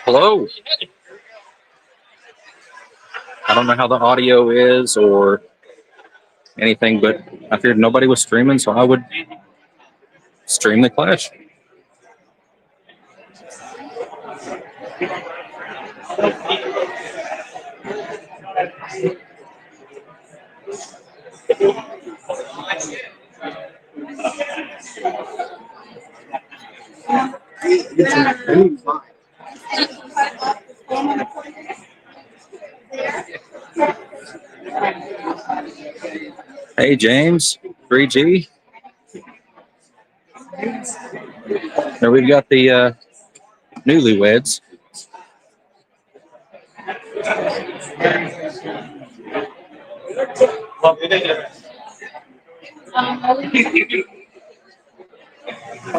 Hello. I don't know how the audio is or anything, but I figured nobody was streaming, so I would stream the Clash. Hey, James, 3G. There we've got the newlyweds.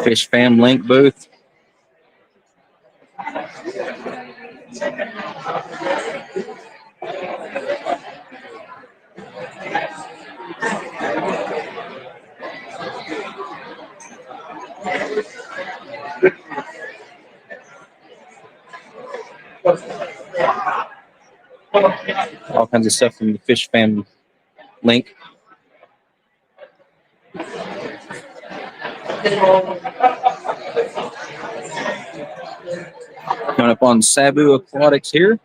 Fish Fam Link booth. All kinds of stuff from the Fish Fam Link. Coming up on Sabu Aquatics here.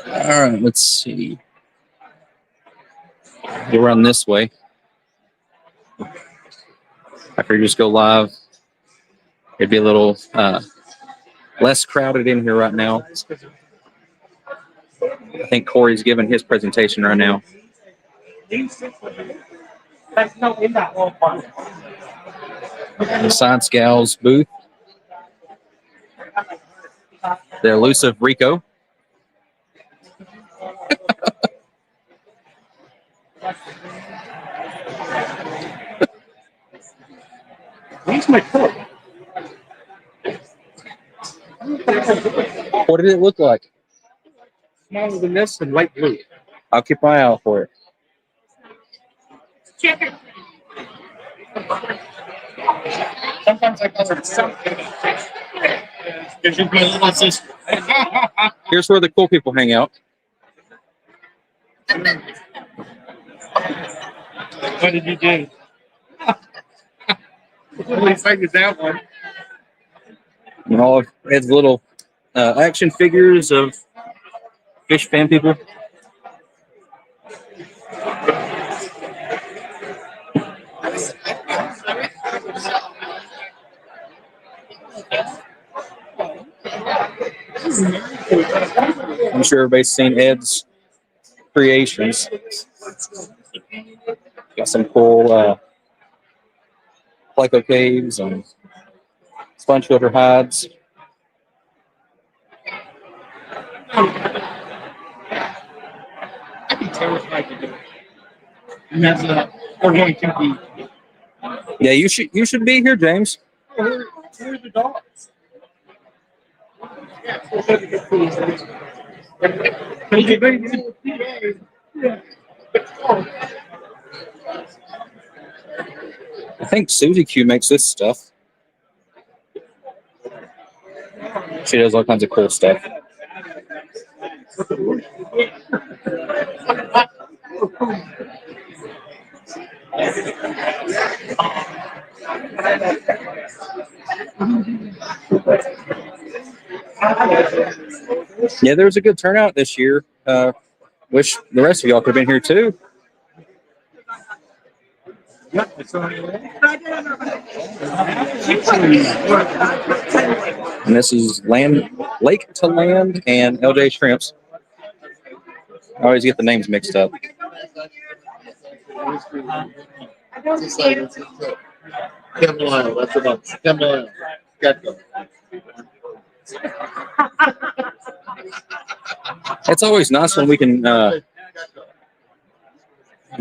All right, let's see. We'll run this way. After you just go live, it'd be a little less crowded in here right now. I think Corey's giving his presentation right now. The Science Gals booth. The elusive Rico. Where's my coat? What did it look like? Smaller than this and light blue. I'll keep my eye out for it. Sometimes I call it something. Because you're my little sister. Here's where the cool people hang out. What did you do? At least I get that one. And all of Ed's little action figures of Fish Fam people. I'm sure everybody's seen Ed's creations. Got some cool pleco caves and sponge filter hides. I'd be terrified to do it. And that's we're going to be. Yeah, you should be here, James. Where are the dogs? Yeah, I think Susie Q makes this stuff. She does all kinds of cool stuff. Yeah, there was a good turnout this year. Wish the rest of y'all could have been here too. And this is Lake to Land and LJ Shrimps. I always get the names mixed up. That's about 10 million. It's always nice when we can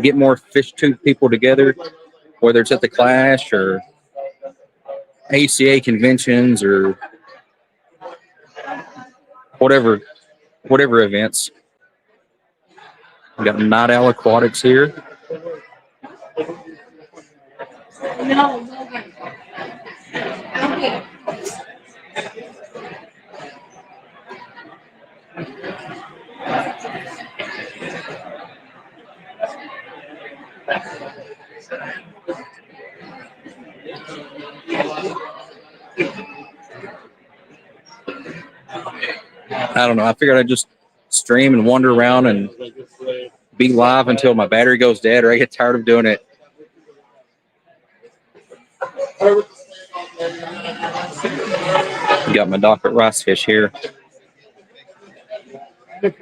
get more fish tube people together, whether it's at the Clash or ACA conventions or whatever events. We got Night Owl Aquatics here. I don't know. I figured I'd just stream and wander around and be live until my battery goes dead or I get tired of doing it. Got my docket rice fish here. That's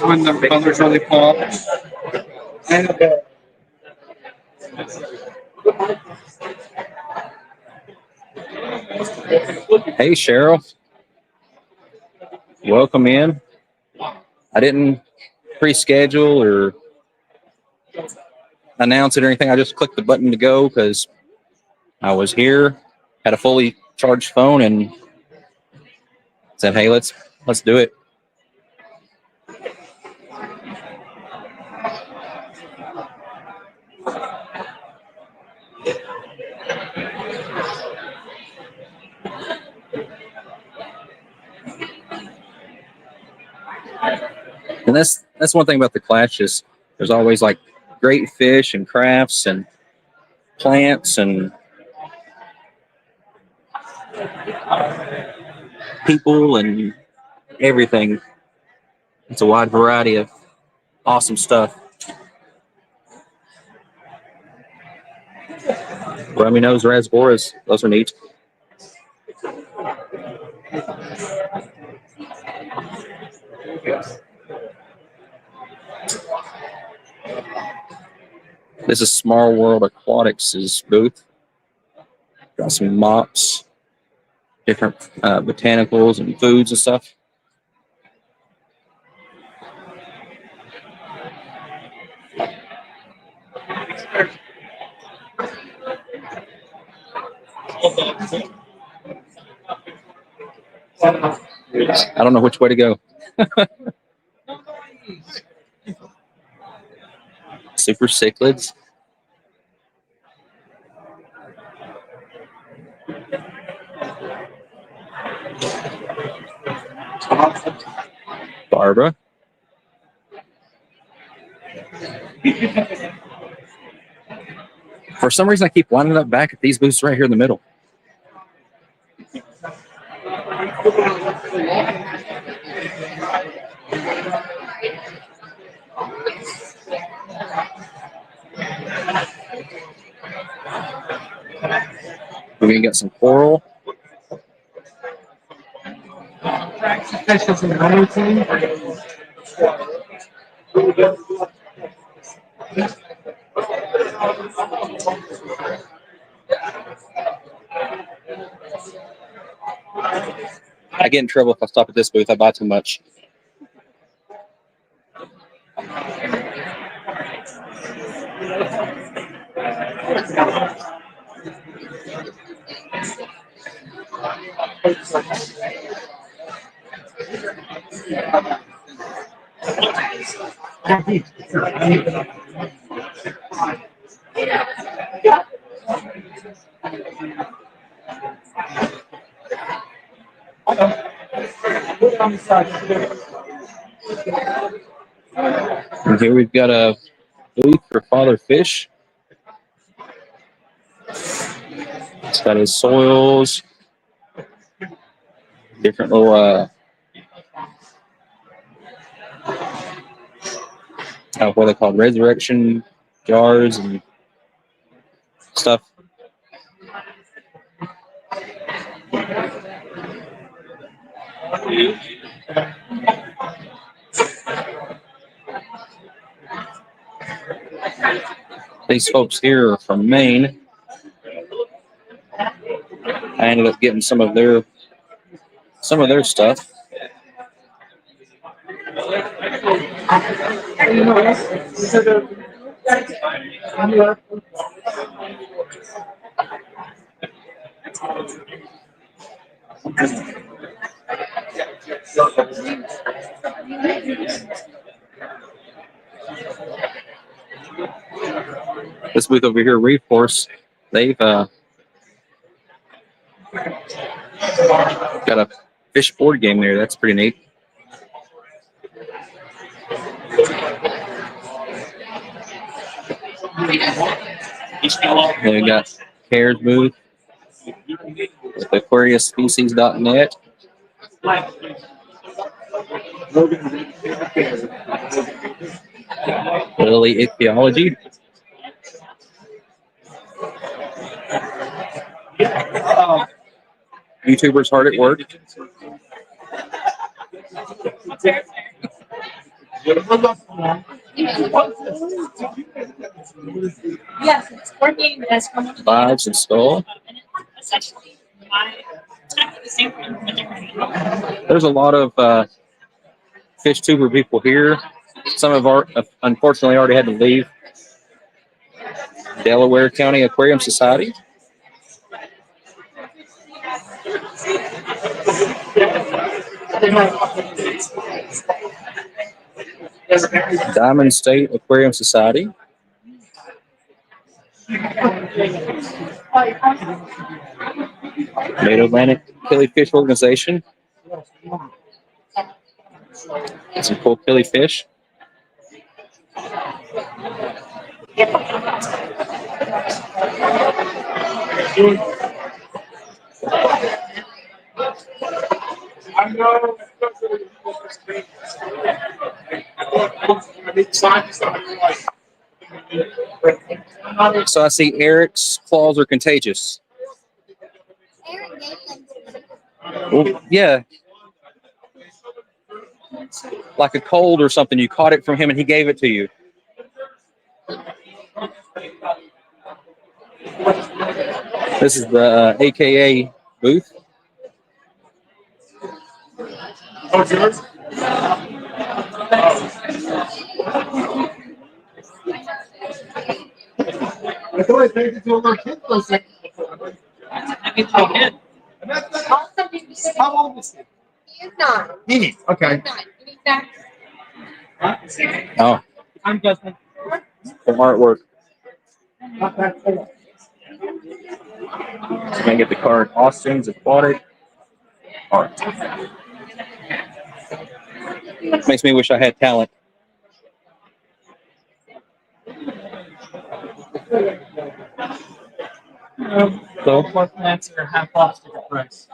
when the colors really pop. Hey, Cheryl. Welcome in. I didn't pre-schedule or announce it or anything. I just clicked the button to go because I was here, had a fully charged phone, and said, "Hey, let's do it." And that's one thing about the Clash is there's always like great fish and crafts and plants and people and everything. It's a wide variety of awesome stuff. Rummy nose rasboras, those are neat. This is Small World Aquatics' booth. Got some mops, different botanicals and foods and stuff. I don't know which way to go. Super cichlids. Barbara. For some reason, I keep winding up back at these booths right here in the middle. We're gonna get some coral. I get in trouble if I stop at this booth. I buy too much. And here we've got a booth for Father Fish. It's got his soils, different little what are they called? Resurrection jars and stuff. These folks here are from Maine. I ended up getting some of their stuff. This booth over here, Reef Force, they've got a fish board game there. That's pretty neat. Then we got Cares booth with AquariusSpecies.net. Lily Ichthyology. YouTubers hard at work. Yes, it's working as Vibes and Skull. There's a lot of fish tuber people here. Some have unfortunately already had to leave. Delaware County Aquarium Society. Diamond State Aquarium Society. Mid-Atlantic Killifish Organization. Some cool killifish. So I see Eric's claws are contagious. Well, yeah. Like a cold or something. You caught it from him and he gave it to you. This is the AKA booth. Oh, it's yours? I thought I paid it to a little kid for a second. How old is he? He's not. He. Okay. He's not. He's back. Oh, I'm Justin. some artwork. So I get the card Austin's Aquatic Art. Makes me wish I had talent. So, What plants are half off to the price?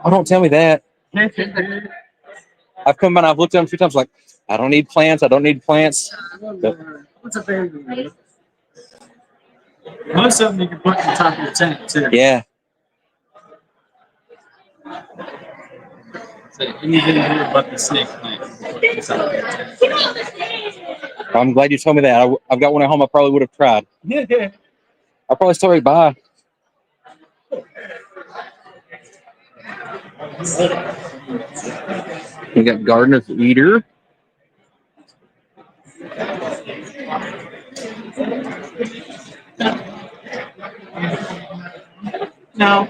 oh, don't tell me that. I've come by and I've looked at them a few times like, I don't need plants. I don't need plants. But, What's a baby? Most of them you can put in the top of your tent too. yeah. So anything here but the snake plant. You can put in the top of your tent. I'm glad you told me that. I've got one at home I probably would have tried. Yeah. I'll probably still right by. We got Gardener's Eater. No.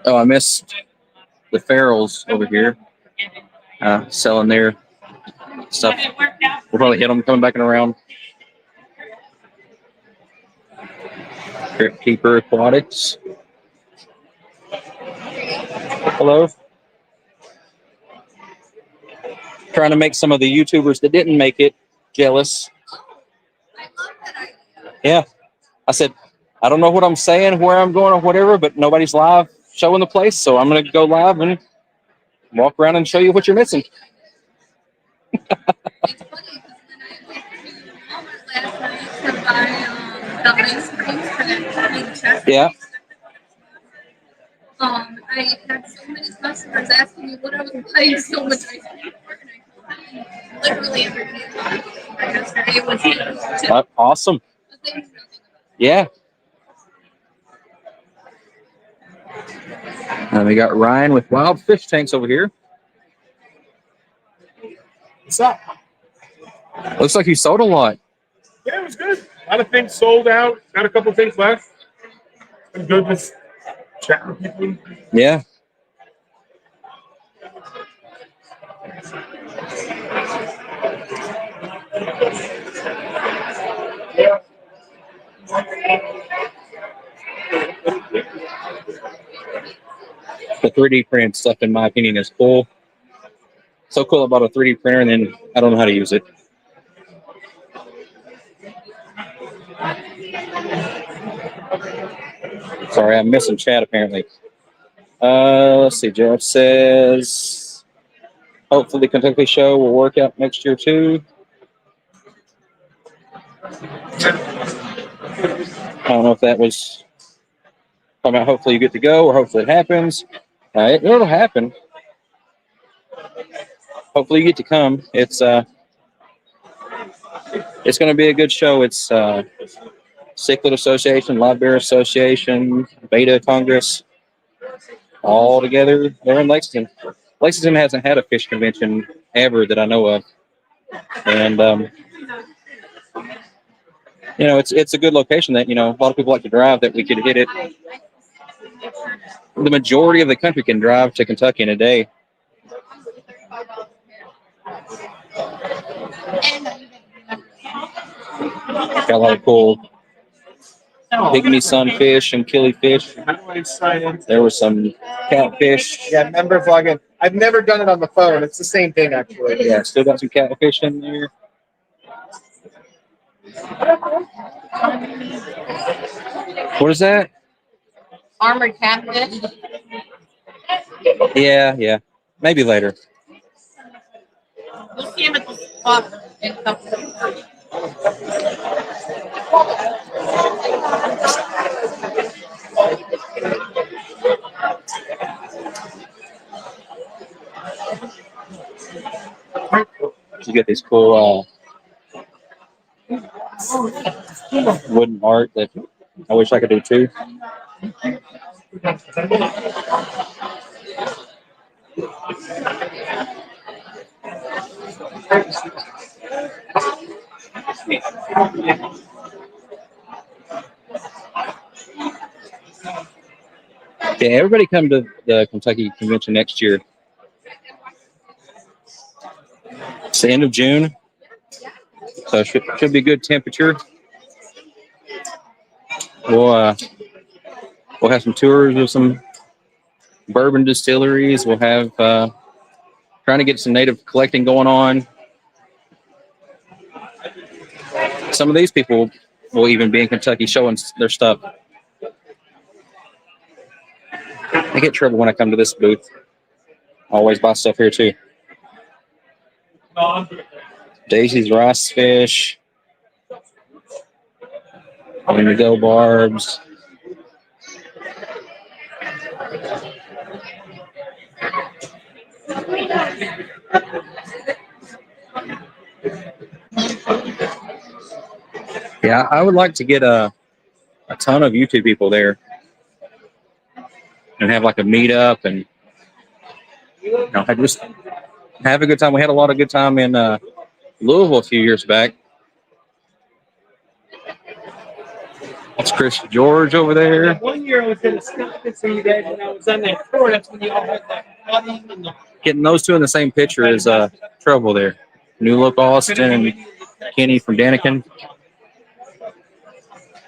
Oh, I missed the Farrells over here selling their stuff. We'll probably hit them coming back and around. Grip Keeper Aquatics. Hello. Trying to make some of the YouTubers that didn't make it jealous. Yeah. I said, I don't know what I'm saying, where I'm going, or whatever, but nobody's live showing the place, so I'm going to go live and walk around and show you what you're missing. Yeah. I had so many customers asking me what I was buying so much ice cream for, and I literally everybody yesterday was Awesome. Yeah. We got Ryan with Wild Fish Tanks over here. What's up? Looks like you sold a lot. Yeah, it was good. A lot of things sold out. Got a couple things left. Been good with chatting with people. Yeah. The 3D print stuff, in my opinion, is cool. So cool about a 3D printer, and then I don't know how to use it. Sorry, I'm missing chat apparently. Let's see. Jeff says, hopefully Kentucky show will work out next year too. I don't know if that was talking about hopefully you get to go or hopefully it happens. It'll happen. Hopefully you get to come. It's going to be a good show. It's Cichlid Association, Live Bear Association, Beta Congress, all together there in Lexington. Lexington hasn't had a fish convention ever that I know of, and it's a good location that a lot of people like to drive. That we could hit it. The majority of the country can drive to Kentucky in a day. Got a lot of cool pygmy sunfish and killifish. There was some catfish. Yeah, member vlogging. I've never done it on the phone. It's the same thing, actually. Yeah, still got some catfish in there. What is that? armored catfish. Yeah. Maybe later. We'll see him at the spot in a couple of weeks. You get these cool wooden art that I wish I could do too. Yeah, everybody come to the Kentucky Convention next year. It's the end of June, so it should be good temperature. We'll have some tours of some bourbon distilleries. We'll have trying to get some native collecting going on. Some of these people will even be in Kentucky showing their stuff. I get trouble when I come to this booth. I always buy stuff here too. Daisy's rice fish. Indigo barbs. Yeah, I would like to get a ton of YouTube people there and have like a meetup and just have a good time. We had a lot of good time in Louisville a few years back. That's Chris George over there. One year I was in a skeleton for you guys when I was on that tour. That's when you all had that cutting and the Getting those two in the same picture is trouble there. New Look Austin and Kenny from Daniken.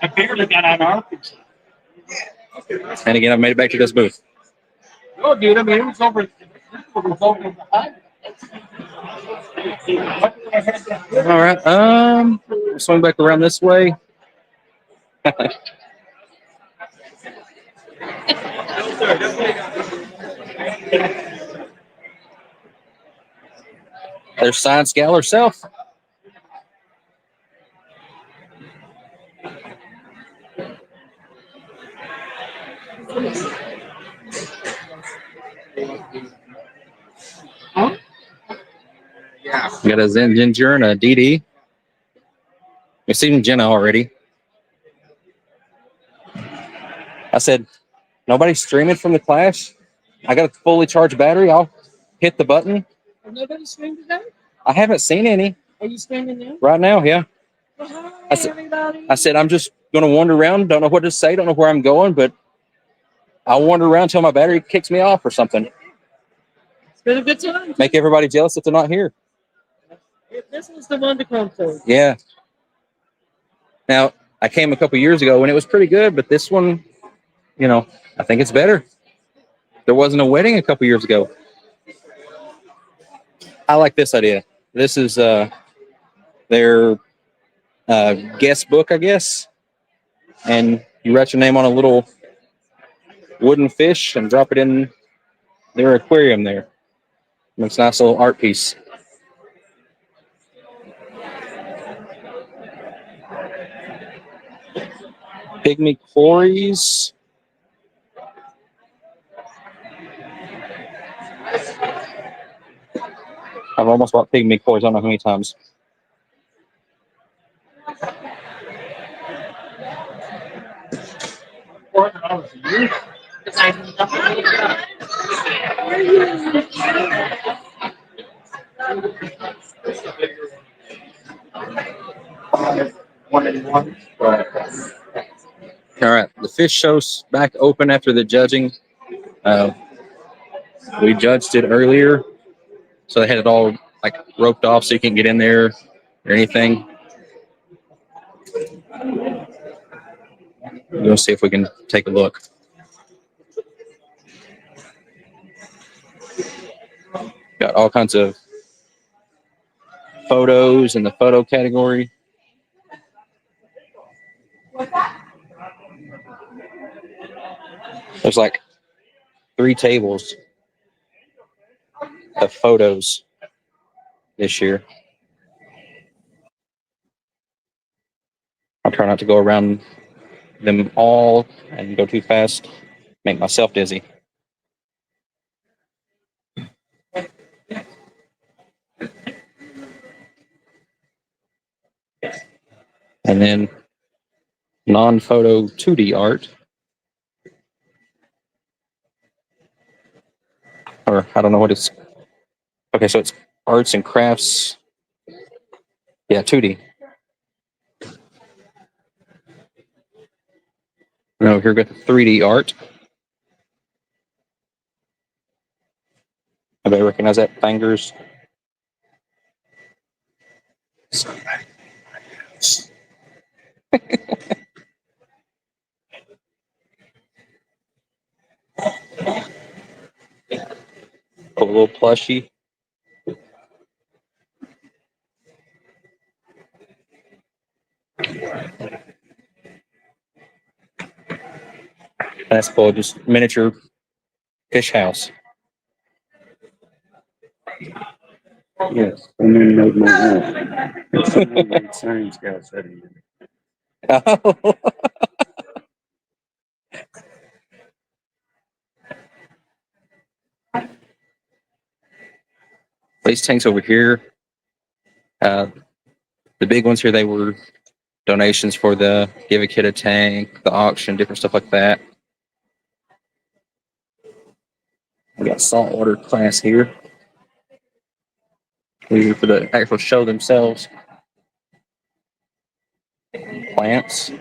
I barely got on our picture. And again, I made it back to this booth. No, dude, I mean, it was over. It was over the high. All right. Swing back around this way. There's Science Gal herself. Yeah. We got a Zen Ginger and a DD. We've seen Jenna already. I said, nobody's streaming from the Clash. I got a fully charged battery. I'll hit the button. Nobody streamed today? I haven't seen any Are you streaming now? right now. Yeah. Well, hi, I said- everybody. I said, I'm just going to wander around. Don't know what to say. Don't know where I'm going, but I'll wander around until my battery kicks me off or something. It's been a good time. Make everybody jealous that they're not here. This was the one to come to. Yeah. Now, I came a couple years ago and it was pretty good, but this one, you know, I think it's better. There wasn't a wedding a couple years ago. I like this idea. This is their guest book, I guess. And you write your name on a little wooden fish and drop it in their aquarium there. It's a nice little art piece. Pygmy quarries. I've almost bought pygmy quarries. I don't know how many times. All right, the fish show's back open after the judging. We judged it earlier, so they had it all like roped off so you can't get in there or anything. We'll see if we can take a look. Got all kinds of photos in the photo category. There's like 3 tables of photos this year. I'll try not to go around them all and go too fast, make myself dizzy. And then non-photo 2D art. Or I don't know what it's. Okay, so it's arts and crafts. Yeah, 2D. And over here we got the 3D art. Everybody recognize that? Fingers. A little plushie. That's cool. Just miniature fish house. Yes, and then made my own. Science guy said he did. Oh. These tanks over here, the big ones here, they were donations for the Give a Kid a Tank, the auction, different stuff like that. We got saltwater class here. These are for the actual show themselves. Plants.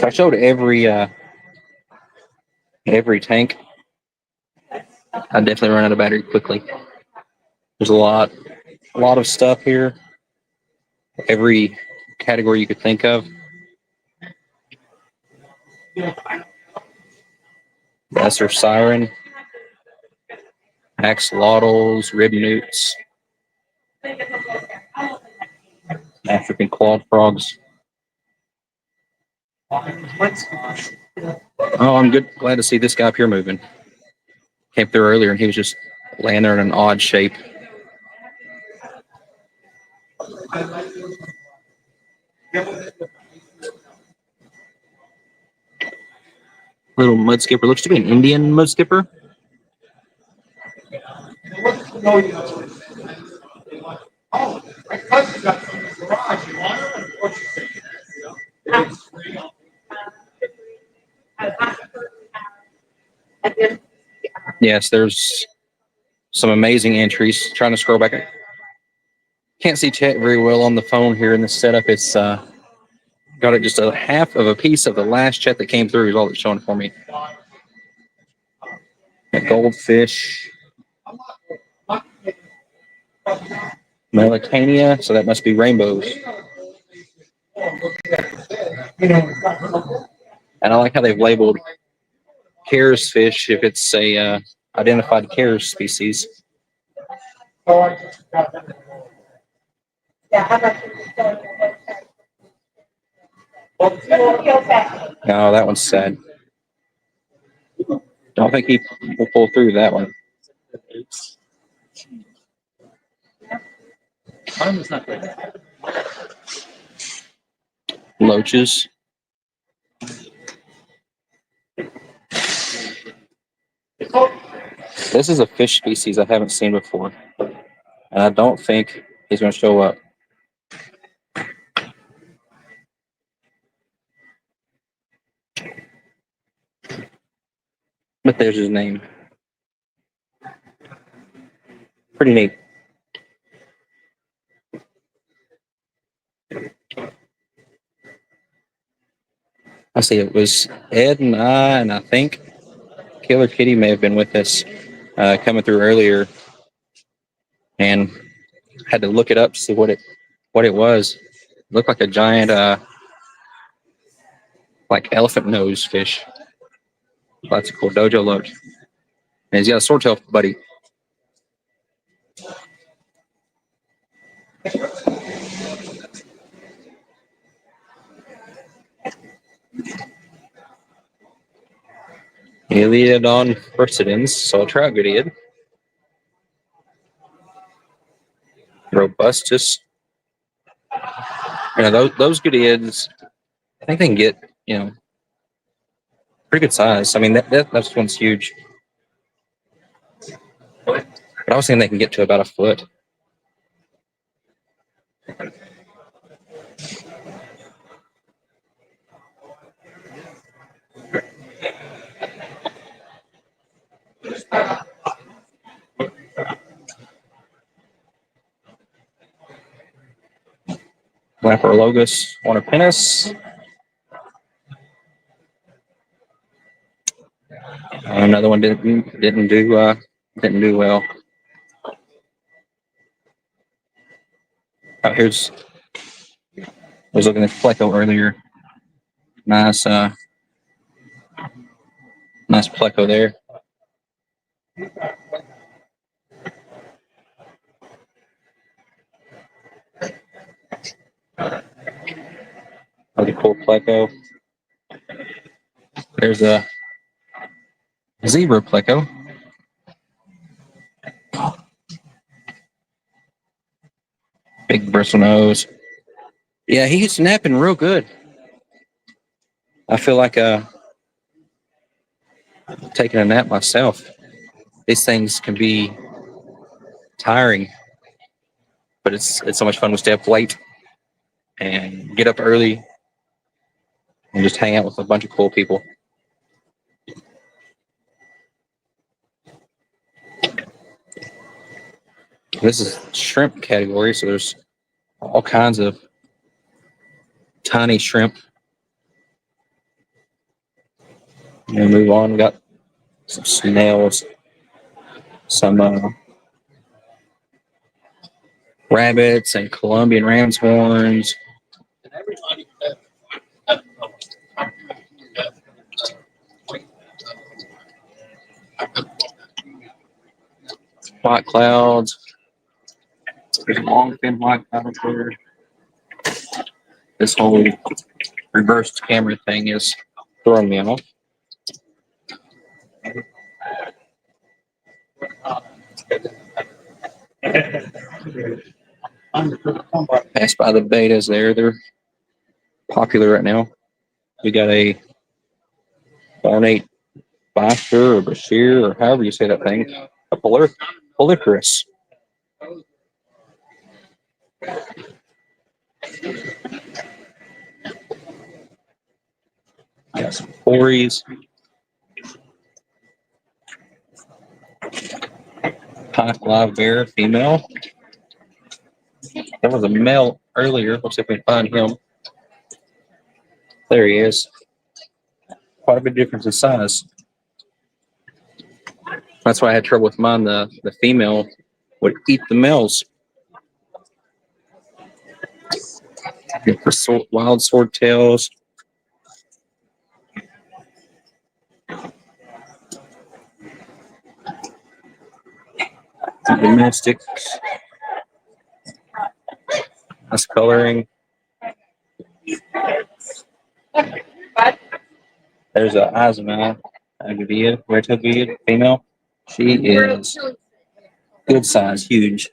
I showed every tank, I definitely run out of battery quickly. There's a lot of stuff here. Every category you could think of. That's our siren, axolotls, rib newts, African clawed frogs. Oh, I'm good. Glad to see this guy up here moving. Came through earlier and he was just laying there in an odd shape. Little mud skipper. Looks to be an Indian mud skipper. Yes, there's some amazing entries. Trying to scroll back. Can't see chat very well on the phone here in the setup. It's got it just a half of a piece of the last chat that came through is all it's showing for me. A goldfish. Melitania, so that must be rainbows. And I like how they've labeled Cares fish if it's a identified Cares species. Oh, that one's sad. Don't think he will pull through that one. Loaches. This is a fish species I haven't seen before. And I don't think he's going to show up. But there's his name. Pretty neat. I see it was Ed and I think Killer Kitty may have been with us coming through earlier, and had to look it up to see what it was. It looked like a giant like elephant nose fish. That's a cool dojo look. And he's got a swordtail buddy. Iliodon furcidens, so a trout goodiad. Robustus. Those goodiads, I think they can get, pretty good size. I mean, that one's huge. But I was thinking they can get to about a foot. Laparologus ornipinus. Another one didn't do well. I was looking at Pleco earlier. Nice Pleco there. Really cool Pleco. There's a zebra Pleco. Big bristle nose. Yeah, he's napping real good. I feel like taking a nap myself. These things can be tiring, but it's so much fun to stay up late and get up early and just hang out with a bunch of cool people. This is shrimp category, so there's all kinds of tiny shrimp. And move on. We got some snails, some rabbits, and Colombian ram's horns. White clouds. There's a long thin white cloud up there. This whole reversed camera thing is throwing me off. Pass by the betas there. They're popular right now. We got a ornate Basher or Bashir or however you say that thing. A Polypterus. Got some Cories. Pike live bear, female. There was a male earlier. Let's see if we can find him. There he is. Quite a bit difference in size. That's why I had trouble with mine. The female would eat the males. For wild swordtails. Domestic. Nice coloring. There's a Azuma, Agavid, Retovid, female. She is good size, huge.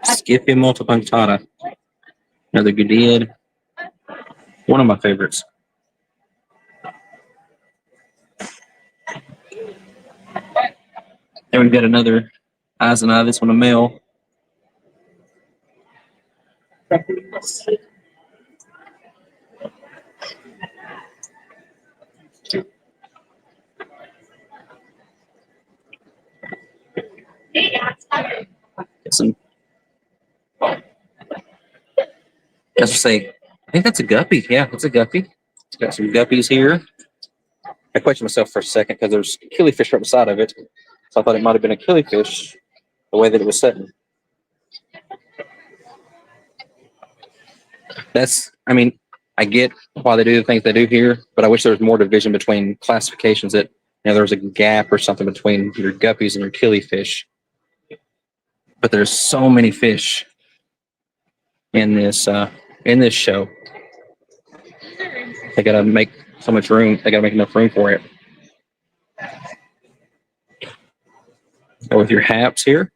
Skippy multipunctata. Another Gudid. One of my favorites. And we've got another Azuma, this one a male. Some, let's say, I think that's a guppy. Yeah, it's a guppy. It's got some guppies here. I questioned myself for a second because there's killifish right beside of it. So I thought it might have been a killifish the way that it was sitting. I mean, I get why they do the things they do here, but I wish there was more division between classifications that, there was a gap or something between your guppies and your killifish. But there's so many fish in this show. They gotta make so much room. They gotta make enough room for it. Go with your haps here.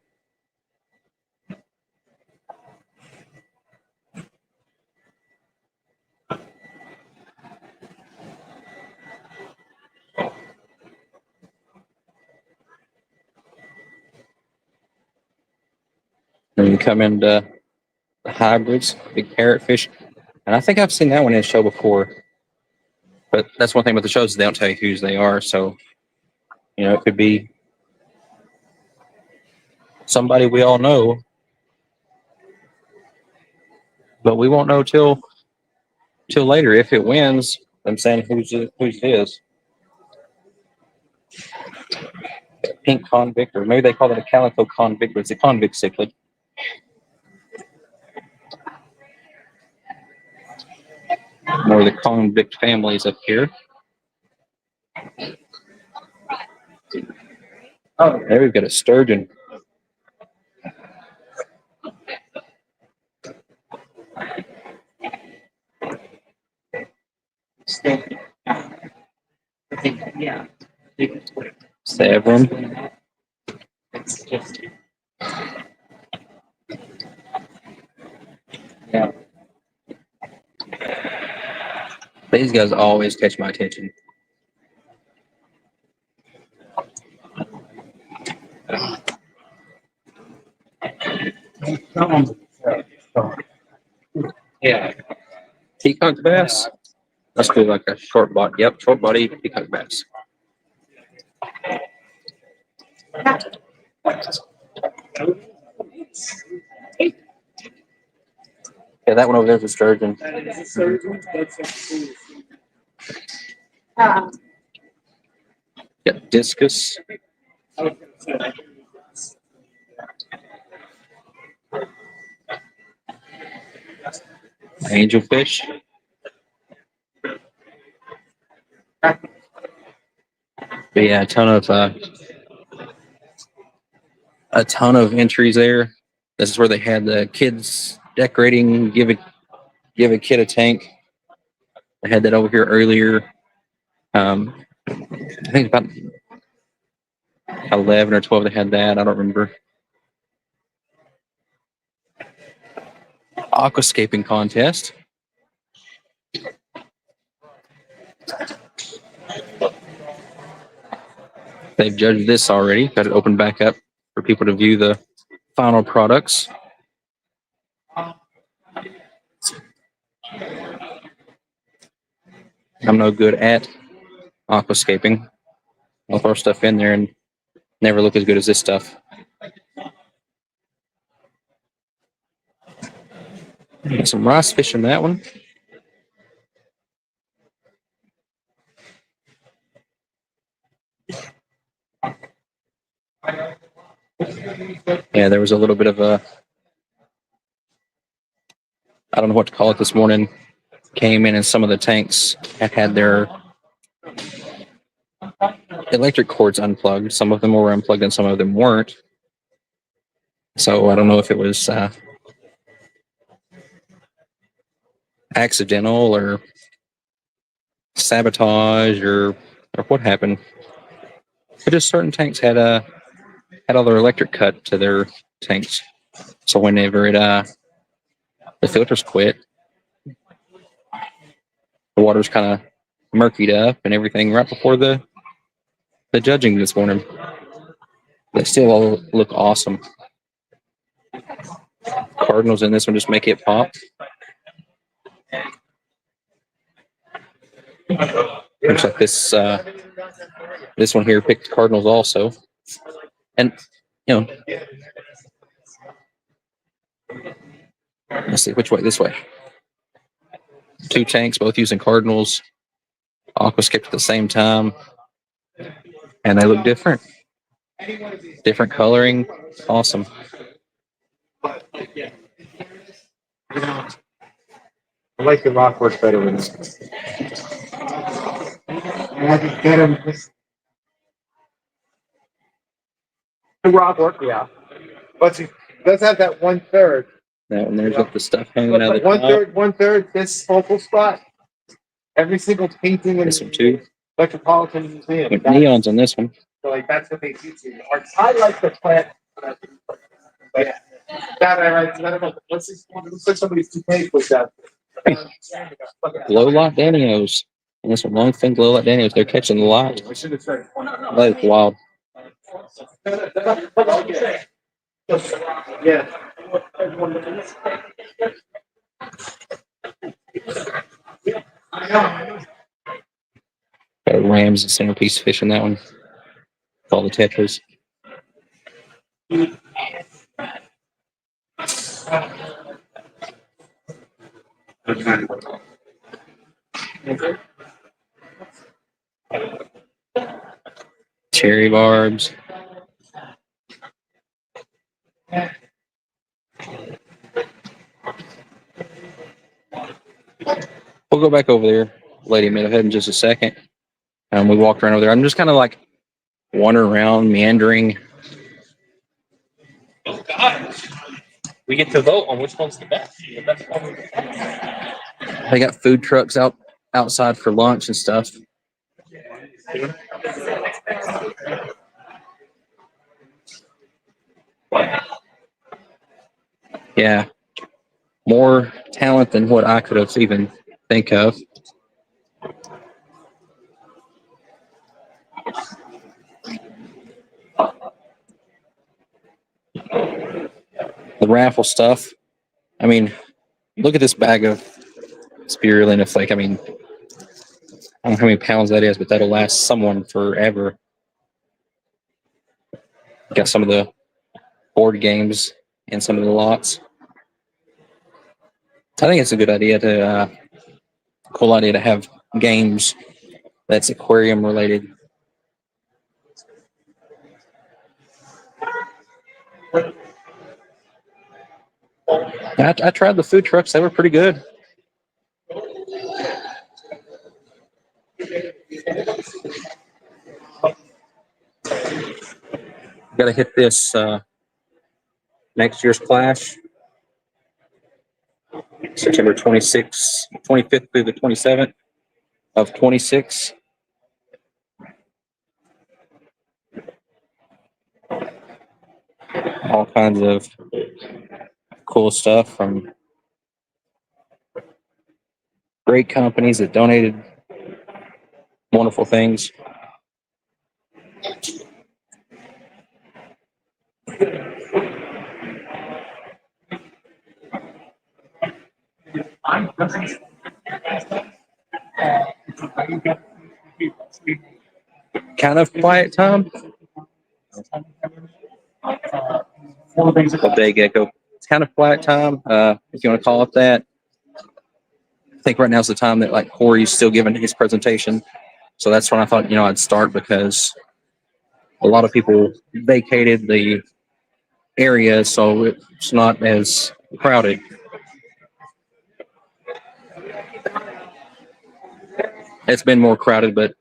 Then you come into the hybrids, big parrotfish. And I think I've seen that one in the show before. But that's one thing about the shows, they don't tell you whose they are. So, it could be somebody we all know. But we won't know till later if it wins. I'm saying who's his. Pink convict, or maybe they call it a calico convict, but it's a convict cichlid. More of the convict families up here. Oh, there we've got a sturgeon. Yeah. Severin. Yeah. These guys always catch my attention. Yeah. Peacock bass. Must be like a short body. Yep, short body peacock bass. Yeah, that one over there is a sturgeon. Got discus. Angelfish. But yeah, a ton of entries there. This is where they had the kids decorating, give a kid a tank. I had that over here earlier. I think about 11 or 12 they had that. I don't remember. Aquascaping contest. They've judged this already. Got it opened back up for people to view the final products. I'm no good at aquascaping. I'll throw stuff in there and never look as good as this stuff. Got some rice fish in that one. Yeah, there was a little bit of a, I don't know what to call it this morning. Came in and some of the tanks had their electric cords unplugged. Some of them were unplugged and some of them weren't. So I don't know if it was accidental or sabotage or what happened. But just certain tanks had all their electric cut to their tanks. So whenever the filters quit, the water's kind of murkied up and everything right before the judging this morning. They still all look awesome. Cardinals in this one just make it pop. Looks like this one here picked Cardinals also. And let's see which way. This way. Two tanks, both using Cardinals. Aquascaped at the same time, and they look different. Different coloring. Awesome. I like the rock work better with this. I can get him. The rock work, yeah. But it does have that 1/3. That one there's got the stuff hanging out of the 1/3, 1/3. This focal spot. Every single painting in this one too. Metropolitan Museum. With neons on this one. So like that's what they teach you. I like the plant. Yeah. That I like. I don't know. Looks like somebody's toupee was that. Glow light Danios. And this one longfin glow light Danios. They're catching the light. I should have said. That is wild. Yeah. Got Rams and centerpiece fish in that one. With all the tetras. Cherry barbs. We'll go back over there. Lady made ahead in just a second. We walked around over there. I'm just kind of like wandering around, meandering. Oh God! We get to vote on which one's the best. They got food trucks outside for lunch and stuff. Yeah, more talent than what I could have even think of. The raffle stuff. I mean, look at this bag of spirulina flake. I mean, I don't know how many pounds that is, but that'll last someone forever. Got some of the board games and some of the lots. I think it's a good idea to cool idea to have games that's aquarium related. I tried the food trucks; they were pretty good. Got to hit this next year's Clash, September 26th, 25th through the 27th of 26. All kinds of cool stuff from great companies that donated wonderful things. Kind of quiet time. Day gecko. It's kind of quiet time, if you want to call it that. I think right now is the time that like Corey's still giving his presentation, so that's when I thought I'd start because a lot of people vacated the area, so it's not as crowded. It's been more crowded, but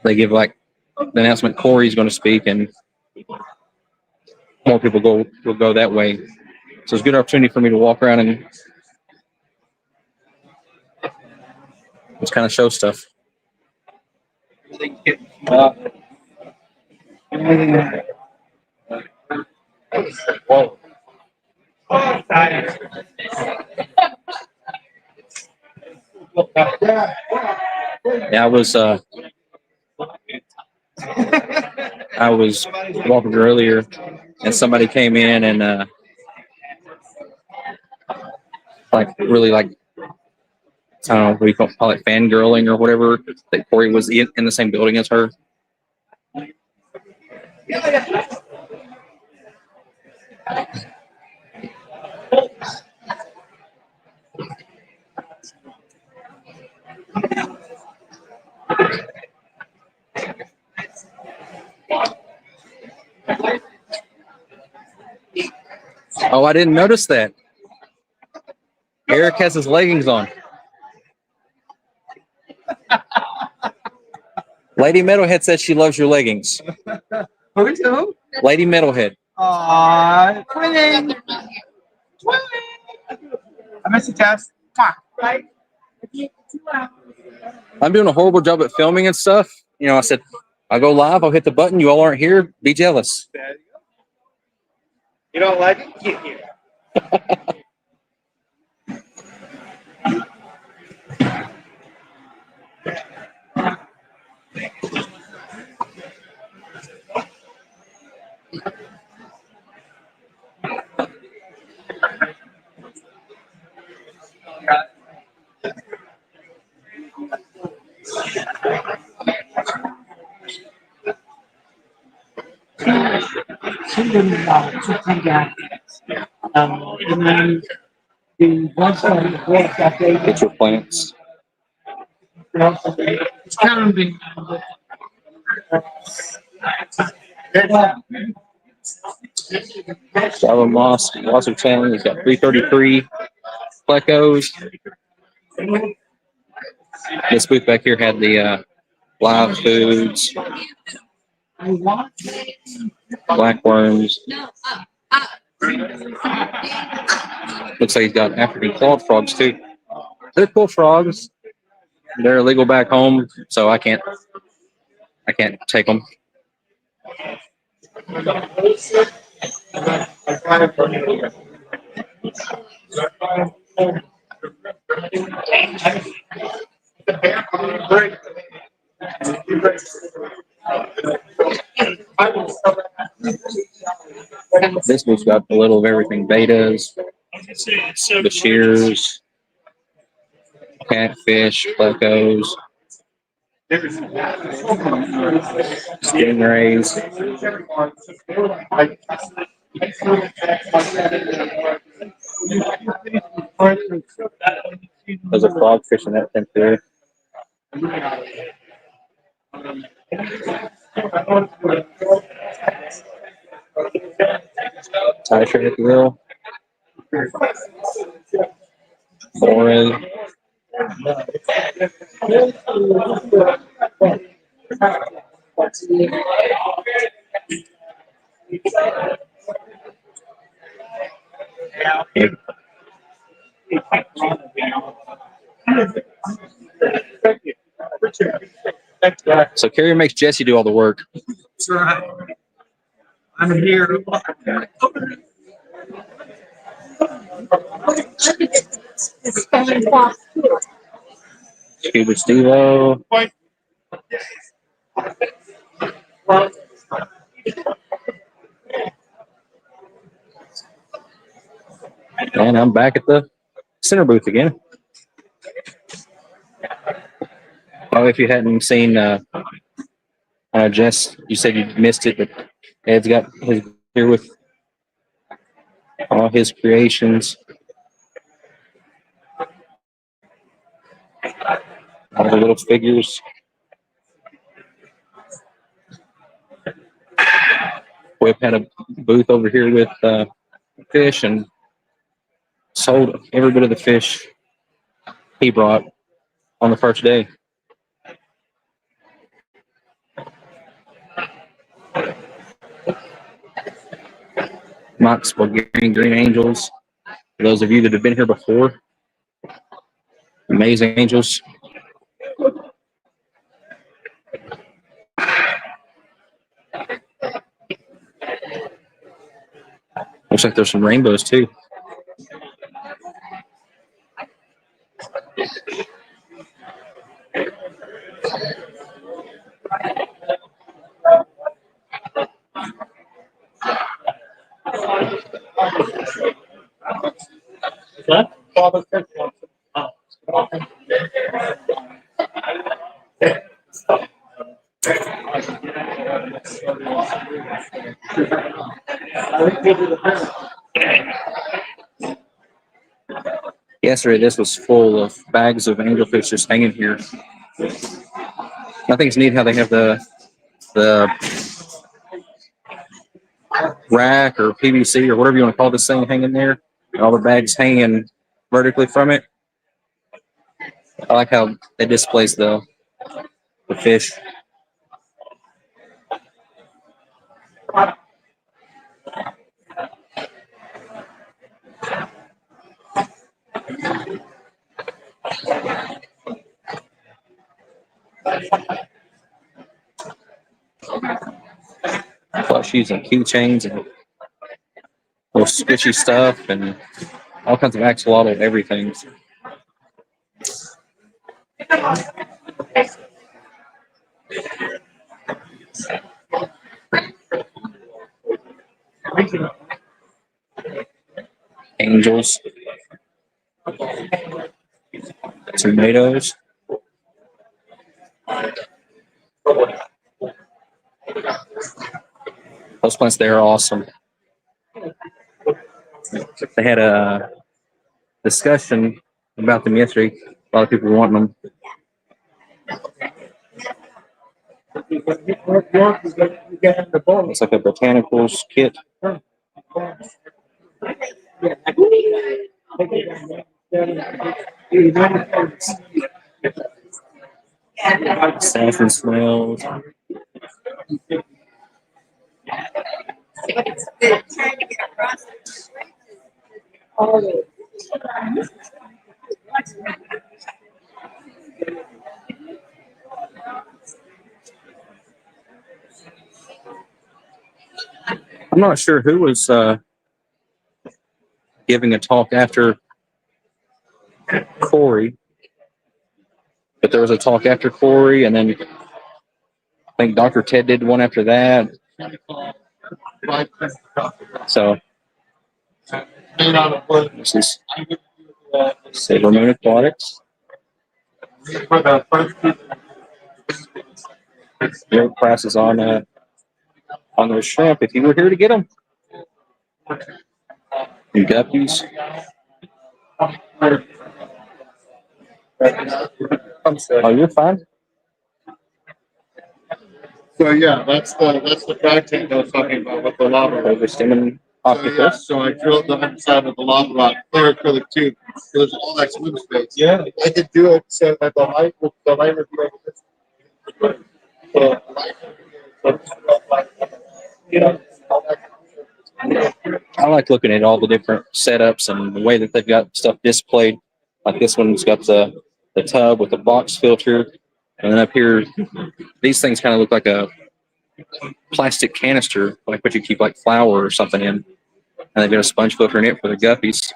they give like the announcement Corey's going to speak, and more people will go that way. So it's a good opportunity for me to walk around and just kind of show stuff. Yeah, I was walking earlier, and somebody came in and like really like I don't know what you call it, fangirling or whatever. That Corey was in the same building as her. Oh, I didn't notice that. Eric has his leggings on. Lady Metalhead says she loves your leggings. Who? Lady Metalhead. Aww, twinning. I missed the test. Right? I'm doing a horrible job at filming and stuff. I said, I'll go live, I'll hit the button, you all aren't here, be jealous. You don't like it? Get here. And then the website that they Get your plants. it's kind of been Java Moss, Wasser Channel, he's got 333 plecos. This booth back here had the live foods, blackworms. Looks like he's got African clawed frogs too. They're cool frogs. They're illegal back home, so I can't take them. This book's got a little of everything: betas, the shears, catfish, plecos, stingrays. There's a frogfish in that tank there. Tie shirt at the grill. Boring. So Carrie makes Jesse do all the work. That's right. I'm here. Scuba Steve-O. And I'm back at the center booth again. Oh, if you hadn't seen Jess, you said you missed it, but Ed's got his here with all his creations. All the little figures. We've had a booth over here with fish and sold every bit of the fish he brought on the first day. Mock's Bulgarian Green Angels. For those of you that have been here before, amazing angels. Looks like there's some rainbows too. Yesterday, this was full of bags of angelfish just hanging here. I think it's neat how they have the rack or PVC or whatever you want to call this thing hanging there. All the bags hanging vertically from it. I like how it displays the fish. Plushies and keychains and little squishy stuff and all kinds of axolotl everything. Angels. Tomatoes. Those plants there are awesome. They had a discussion about them yesterday. A lot of people were wanting them. It's like a botanicals kit. Saffron smells. I'm not sure who was giving a talk after Corey, but there was a talk after Corey, and then I think Dr. Ted did one after that. So this is Sailor Moon Aquatics. Your prices on those shrimp if you were here to get them. And guppies. Oh, you're fine. So yeah, that's the frag tank I was talking about with the lava rock. Oversteaming So octopus. yeah, so I drilled the underside of the lava rock, clear acrylic tube. So there's all that swim space. Yeah. I could do it so that the light would be over this. So the light would be you know, all that. I like looking at all the different setups and the way that they've got stuff displayed. Like this one's got the tub with the box filter, and then up here, these things kind of look like a plastic canister, like what you keep like flour or something in, and they've got a sponge filter in it for the guppies.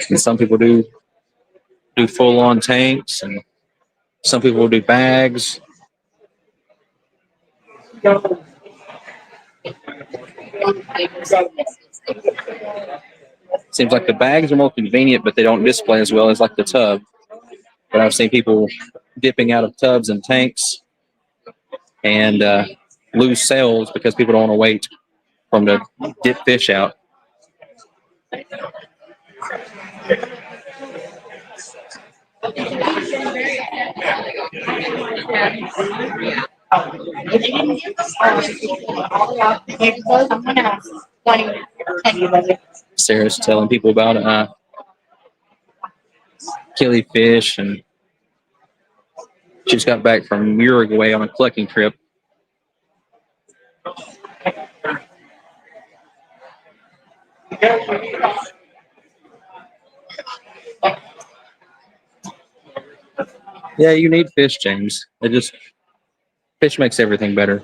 And some people do full on tanks, and some people will do bags. Seems like the bags are more convenient, but they don't display as well as like the tub. But I've seen people dipping out of tubs and tanks and lose sales because people don't want to wait for them to dip fish out. Sarah's telling people about killifish, and she just got back from Uruguay on a collecting trip. Yeah, you need fish, James. Fish makes everything better.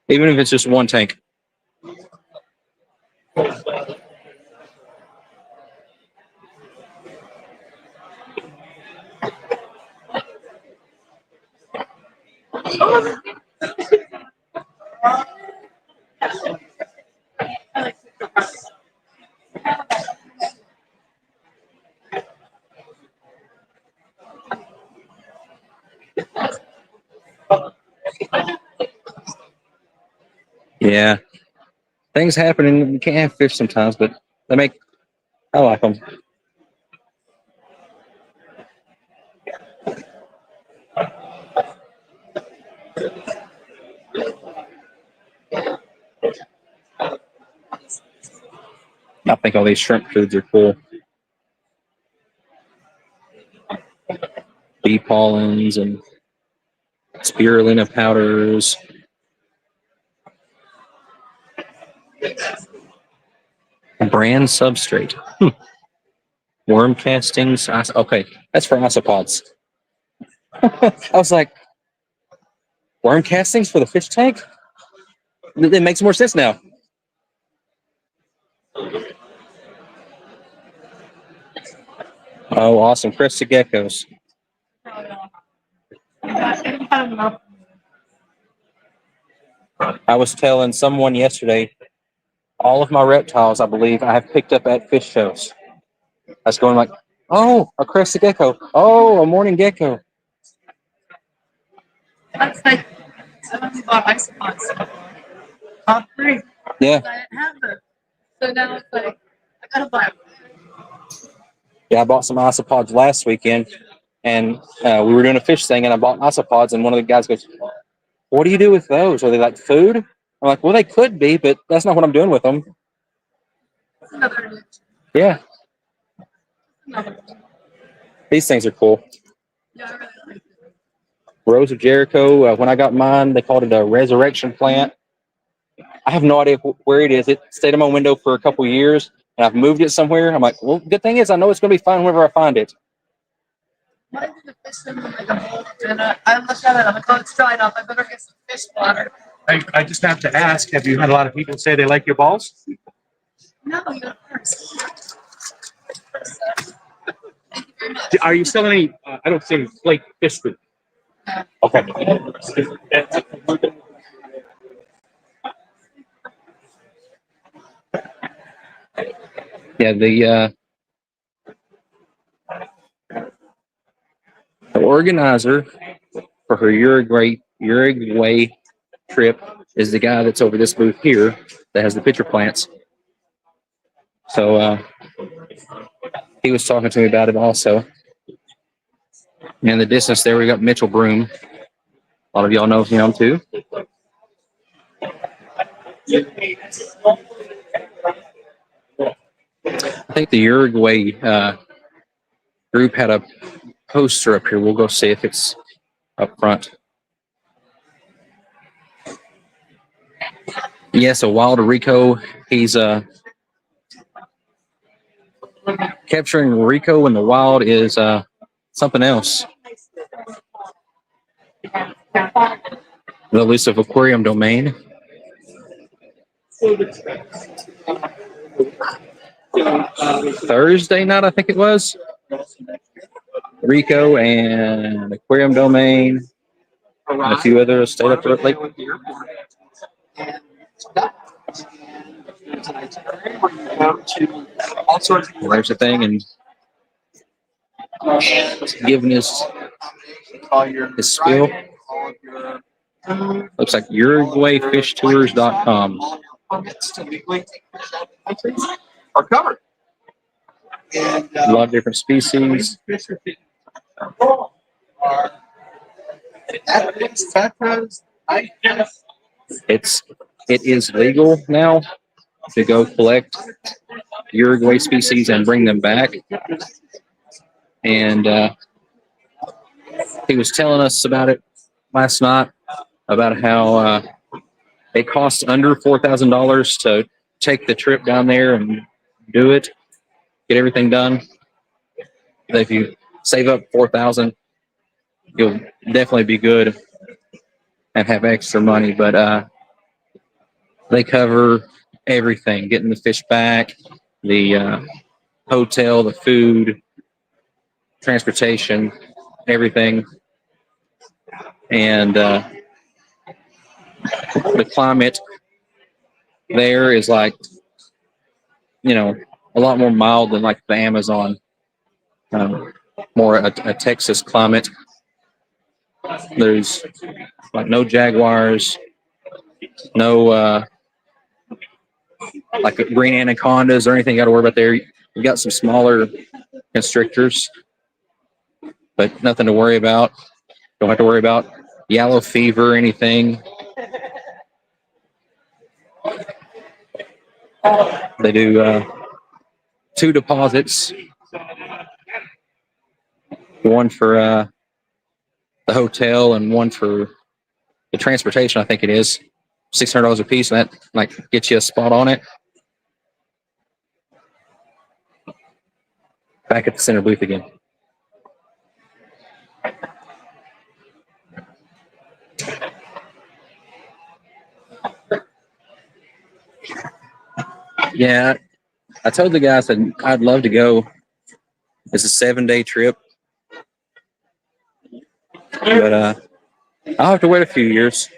Even if it's just one tank. Yeah. Things happen and you can't have fish sometimes, but I like them. I think all these shrimp foods are cool. Bee pollens and spirulina powders. Brand substrate. Worm castings. Okay, that's for isopods. I was like, worm castings for the fish tank? It makes more sense now. Oh, awesome. Crested geckos. I was telling someone yesterday, all of my reptiles, I believe, I have picked up at fish shows. I was going like, oh, a crested gecko. Oh, a morning gecko. That's like, I bought isopods. Top three. Yeah. I didn't have them. So now it's like, I gotta buy them. Yeah, I bought some isopods last weekend, and we were doing a fish thing, and I bought isopods, and one of the guys goes, what do you do with those? Are they like food? I'm like, well, they could be, but that's not what I'm doing with them. That's another niche. Yeah. Another one. These things are cool. Yeah, I really like it. Rose of Jericho, when I got mine, they called it a resurrection plant. I have no idea where it is. It stayed in my window for a couple of years, and I've moved it somewhere. I'm like, well, good thing is I know it's going to be fine whenever I find it. Mine's in the fish in like a bowl, and I looked at it. I'm like, oh, it's dried up. I better get some fish water. I just have to ask, have you had a lot of people say they like your balls? No, you're first. Thank you very much. Are you selling any, I don't see flake fish food. Okay. Yeah, the organizer for her Uruguay trip is the guy that's over this booth here that has the pitcher plants. So he was talking to me about it also. In the distance there, we got Mitchell Broom. A lot of y'all know him too. I think the Uruguay group had a poster up here. We'll go see if it's up front. Yes, a wild Rico. He's capturing Rico in the wild is something else. The elusive aquarium domain. Thursday night, I think it was. Rico and aquarium domain and a few others stayed up there late. There's the thing, and giving his spiel. Looks like UruguayFishTours.com. Are covered. A lot of different species. It is legal now to go collect Uruguay species and bring them back. And he was telling us about it last night, about how it costs under $4,000 to take the trip down there and do it, get everything done. That if you save up $4,000, you'll definitely be good and have extra money. But they cover everything: getting the fish back, the hotel, the food, transportation, everything. And the climate there is like, a lot more mild than like the Amazon. More a Texas climate. There's like no jaguars, no like green anacondas or anything you got to worry about there. You got some smaller constrictors, but nothing to worry about. Don't have to worry about yellow fever or anything. They do 2 deposits. One for the hotel and one for the transportation, I think it is. $600 a piece, and that like gets you a spot on it. Back at the center booth again. Yeah, I told the guys that I'd love to go. It's a 7-day trip, but I'll have to wait a few years.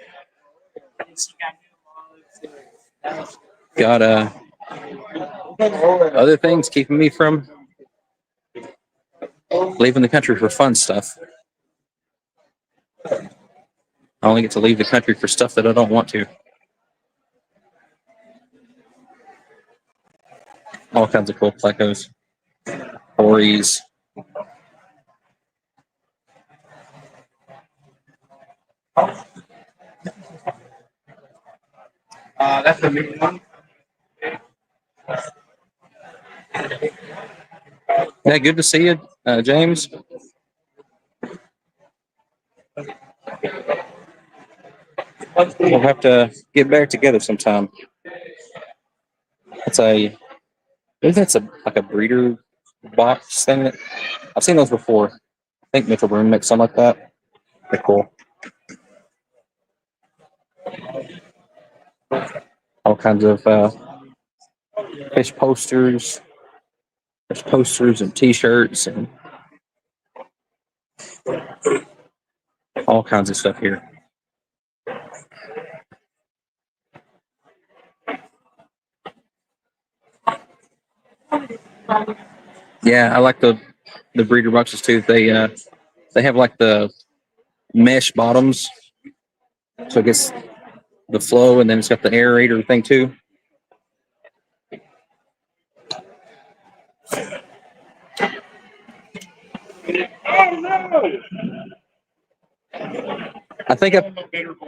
Got other things keeping me from leaving the country for fun stuff. I only get to leave the country for stuff that I don't want to. All kinds of cool plecos, hories. That's the big one. Yeah, good to see you, James. We'll have to get back together sometime. I think that's like a breeder box thing. I've seen those before. I think Mitchell Broom makes some like that. They're cool. All kinds of fish posters. There's posters and T-shirts and all kinds of stuff here. Yeah, I like the breeder boxes too. They have like the mesh bottoms, so it gets the flow, and then it's got the aerator thing too. Oh no! I think I'm a bitter boy.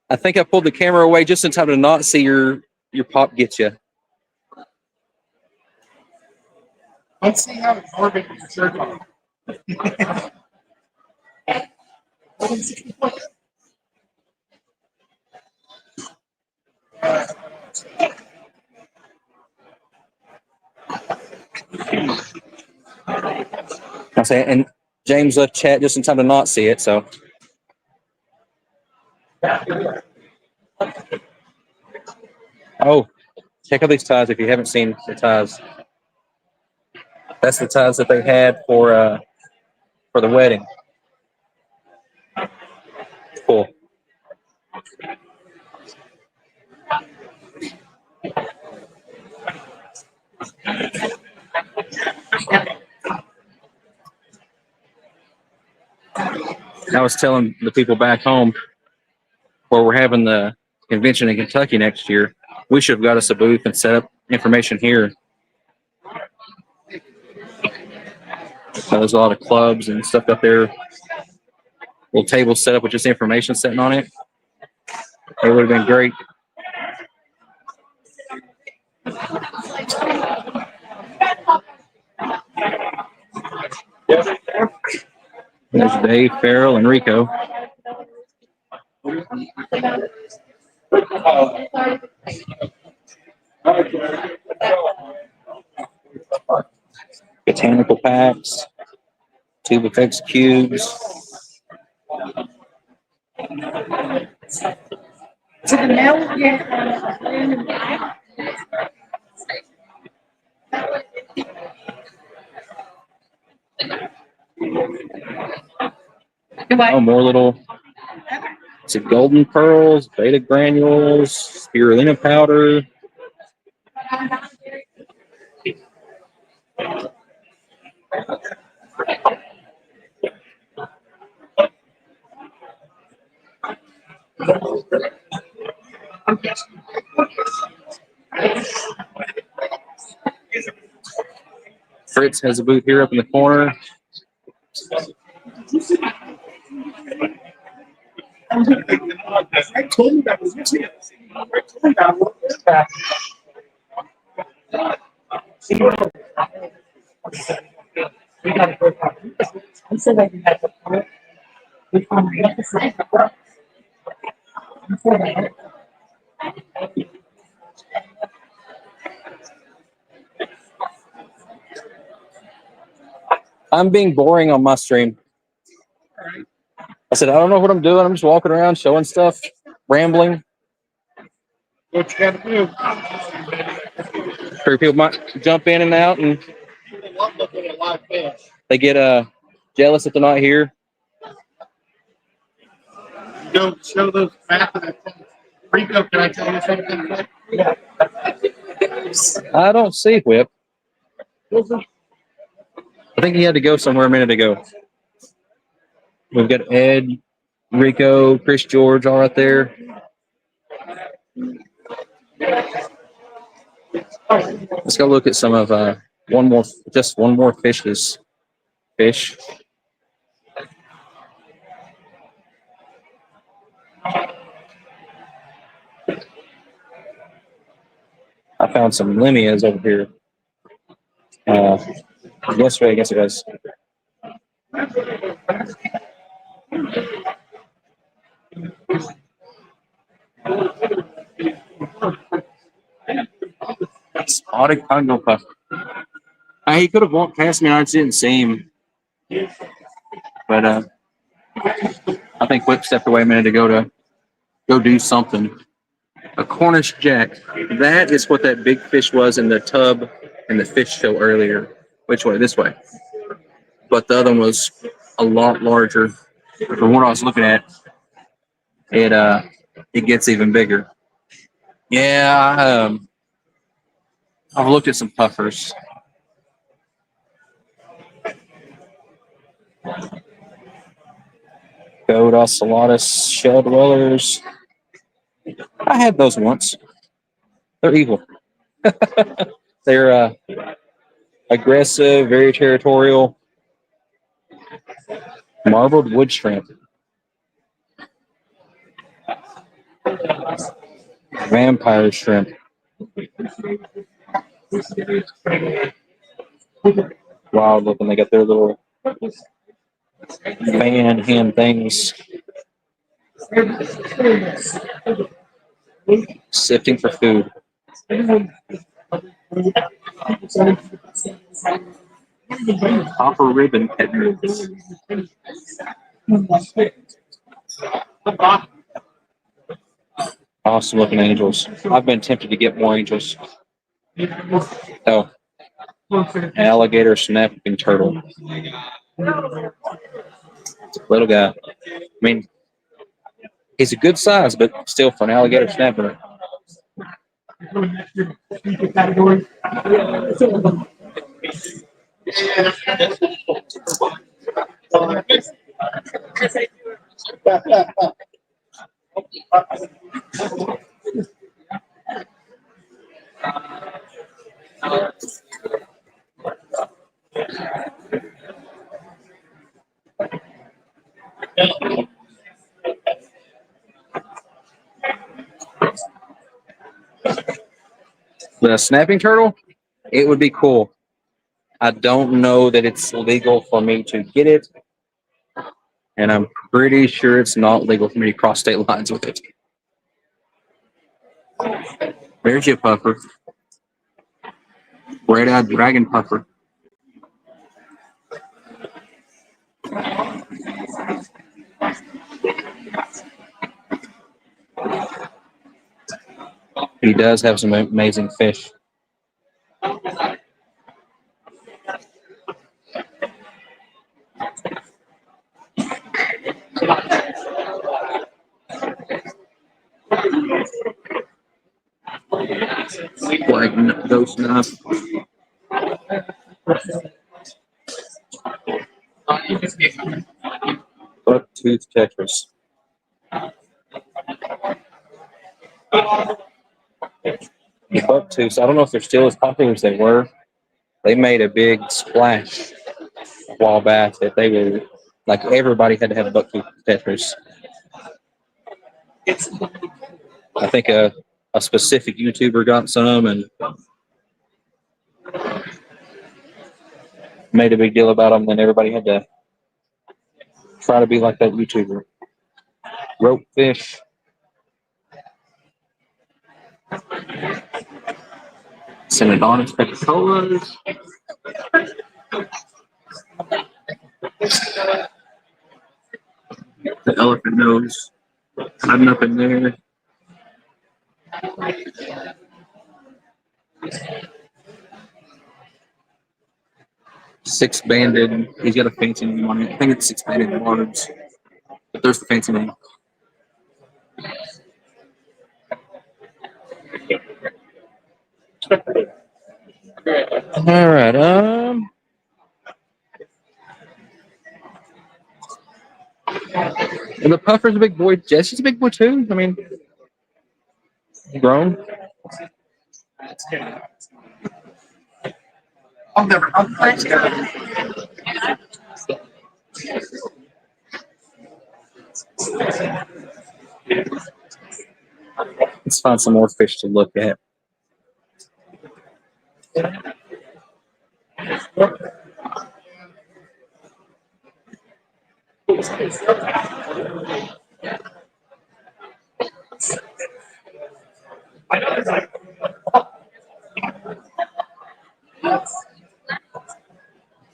I pulled the camera away just in time to not see your pop get you. Let's see how absorbent your shirt is. I say, and James left chat just in time to not see it. So, oh, check out these ties if you haven't seen the ties. That's the ties that they had for the wedding. Cool. I was telling the people back home where we're having the convention in Kentucky next year, we should have got us a booth and set up information here. So there's a lot of clubs and stuff up there. Little tables set up with just information sitting on it. It would have been great. There's Dave, Farrell, and Rico. Botanical packs, tube effects cubes. To the mail, yeah. Oh, more little. It's golden pearls, beta granules, spirulina powder. Fritz has a booth here up in the corner. I told you that was missing. I told you that was back. We got to go back. I said I had to put we found the episode. I'm being boring on my stream. I said, I don't know what I'm doing. I'm just walking around showing stuff, rambling. What you got to do? Sure, people might jump in and out, and People love looking at live fish. they get jealous if they're not here. Don't show those back of that thing. Rico, can I tell you something? Yeah. I don't see Whip. I think he had to go somewhere a minute ago. We've got Ed, Rico, Chris George all right there. Let's go look at some of one more fish. I found some limias over here. Yesterday, I guess it was. Spotted Congo puff. He could have walked past me and I just didn't see him. But I think Whip stepped away a minute ago to go do something. A Cornish jack. That is what that big fish was in the tub in the fish show earlier. Which way? This way. But the other one was a lot larger. From what I was looking at, it gets even bigger. Yeah, I've looked at some puffers. Gold ocellatus shell dwellers. I had those once. They're evil. They're aggressive, very territorial. Marbled wood shrimp. Vampire shrimp. Wild looking. They got their little fan hand things. Sifting for food. Copper ribbon peppers. Awesome looking angels. I've been tempted to get more angels. Oh, alligator snapping turtle. Little guy. I mean, he's a good size, but still for an alligator snapper. The snapping turtle, it would be cool. I don't know that it's legal for me to get it, and I'm pretty sure it's not legal for me to cross state lines with it. There's your puffer. Red-eyed dragon puffer. He does have some amazing fish. Like ghost knife. Bucktooth Tetris. The bucktooths, I don't know if they're still as popular as they were. They made a big splash a while back that they were like everybody had to have a bucktooth Tetris. I think a specific YouTuber got some and made a big deal about them. Then everybody had to try to be like that YouTuber. Rope fish. Cinnadonus pepicolas. The elephant nose hiding up in there. Six-banded. He's got a fancy name on it. I think it's six-banded words. But there's the fancy name. All right. And the puffer's a big boy. Jesse's a big boy too. I mean, grown. Let's find some more fish to look at.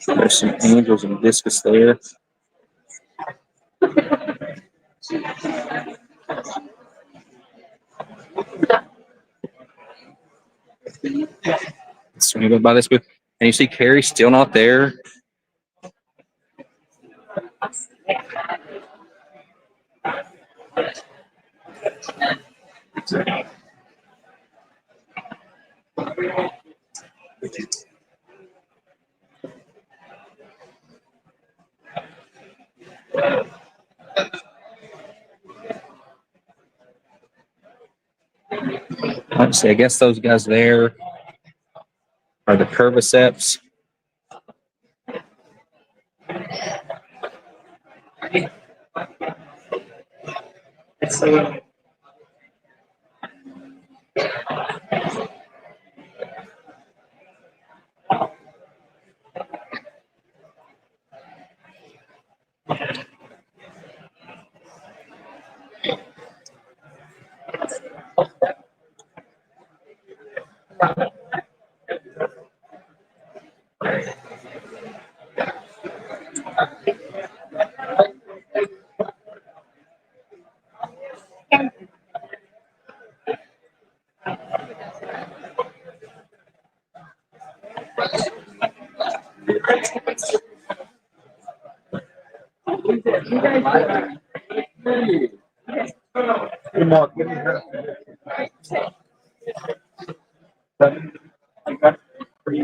There's some angels and discus there. So we go by this booth, and you see Carrie still not there. Let's see. I guess those guys there are the curviceps.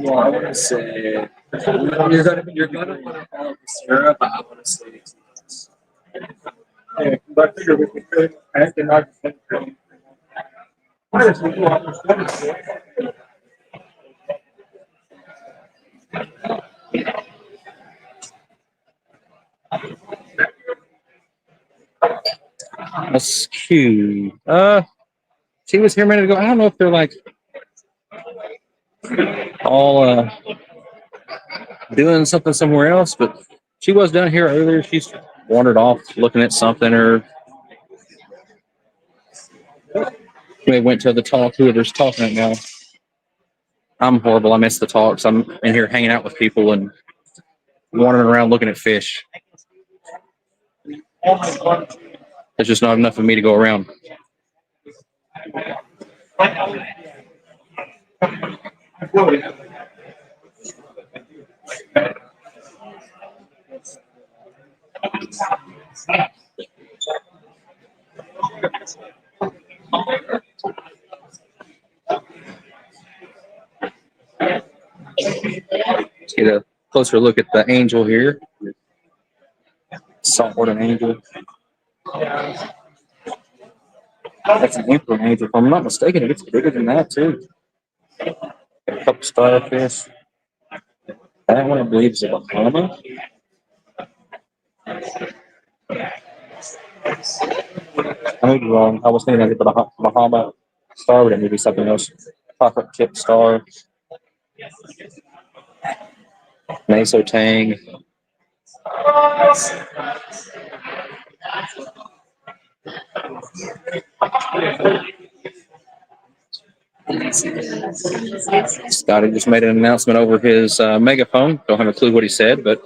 I want to say you're gonna want to follow the syrup, but I want to say Yeah, because I figure we can fit and I can fit. I just want to understand it. That's cute. She was here a minute ago. I don't know if they're like all doing something somewhere else, but she was down here earlier. She's wandered off looking at something, or they went to the talk. Whoever's talking right now. I'm horrible. I miss the talks. I'm in here hanging out with people and wandering around looking at fish. There's just not enough of me to go around. Let's get a closer look at the angel here. Saltwater angel. That's an emperor angel. If I'm not mistaken, it gets bigger than that too. A couple starfish. That one I believe is a Bahama. I may be wrong. I was thinking of the Bahama star, but it may be something else. Chocolate chip star. Meso Tang. Scotty just made an announcement over his megaphone. Don't have a clue what he said, but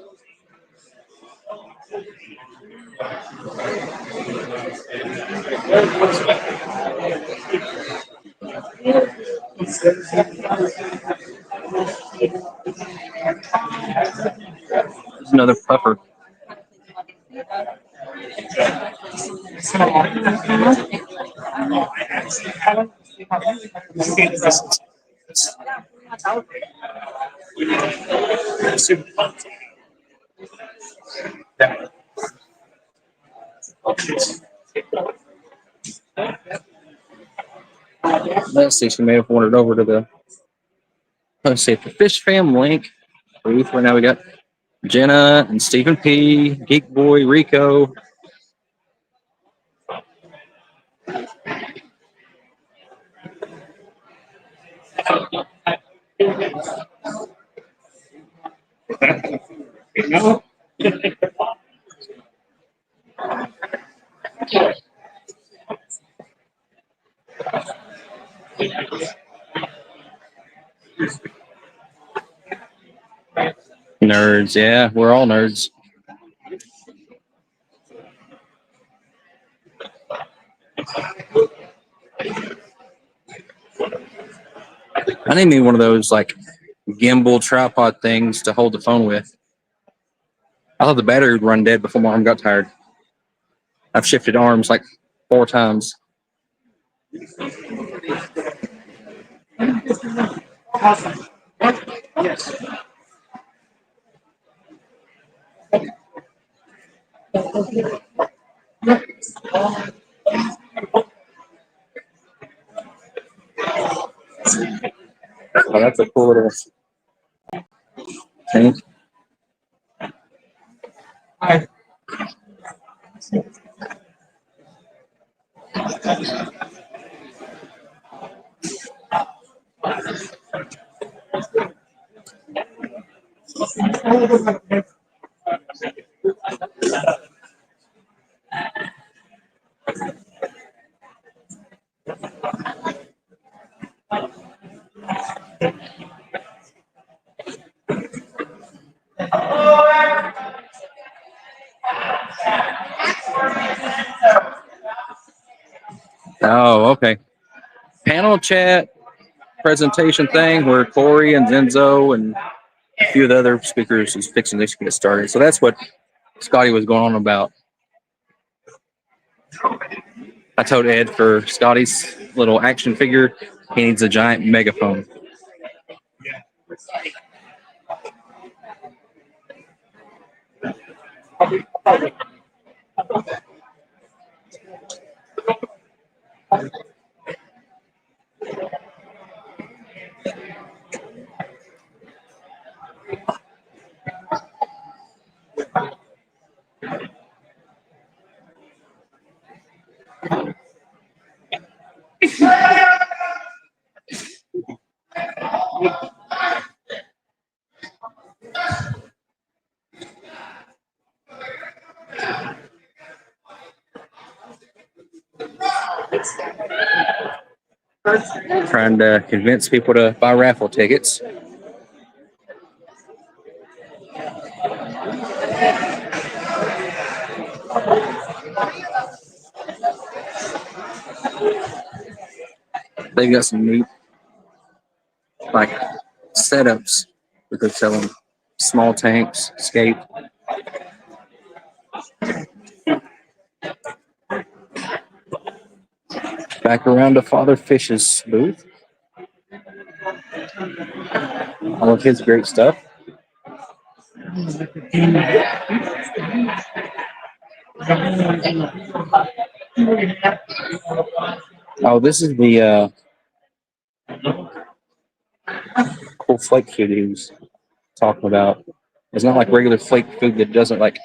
there's another puffer. Let's see. She may have wandered over to the. Let's see. The Fish Fam link. Booth. Right now we got Jenna and Stephen P, Geek Boy, Rico. Nerds, yeah, we're all nerds. I need me one of those like gimbal tripod things to hold the phone with. I thought the battery would run dead before my arm got tired. I've shifted arms like 4 times. Oh, that's a cool little tank. Oh, okay. Panel chat presentation thing where Corey and Zenzo and a few of the other speakers is fixing to get started. So that's what Scotty was going on about. I told Ed for Scotty's little action figure, he needs a giant megaphone. Trying to convince people to buy raffle tickets. They've got some neat like setups that they're selling. Small tanks, escape. Back around to Father Fish's booth. All of his great stuff. Oh, this is the cool flake food he was talking about. It's not like regular flake food that doesn't like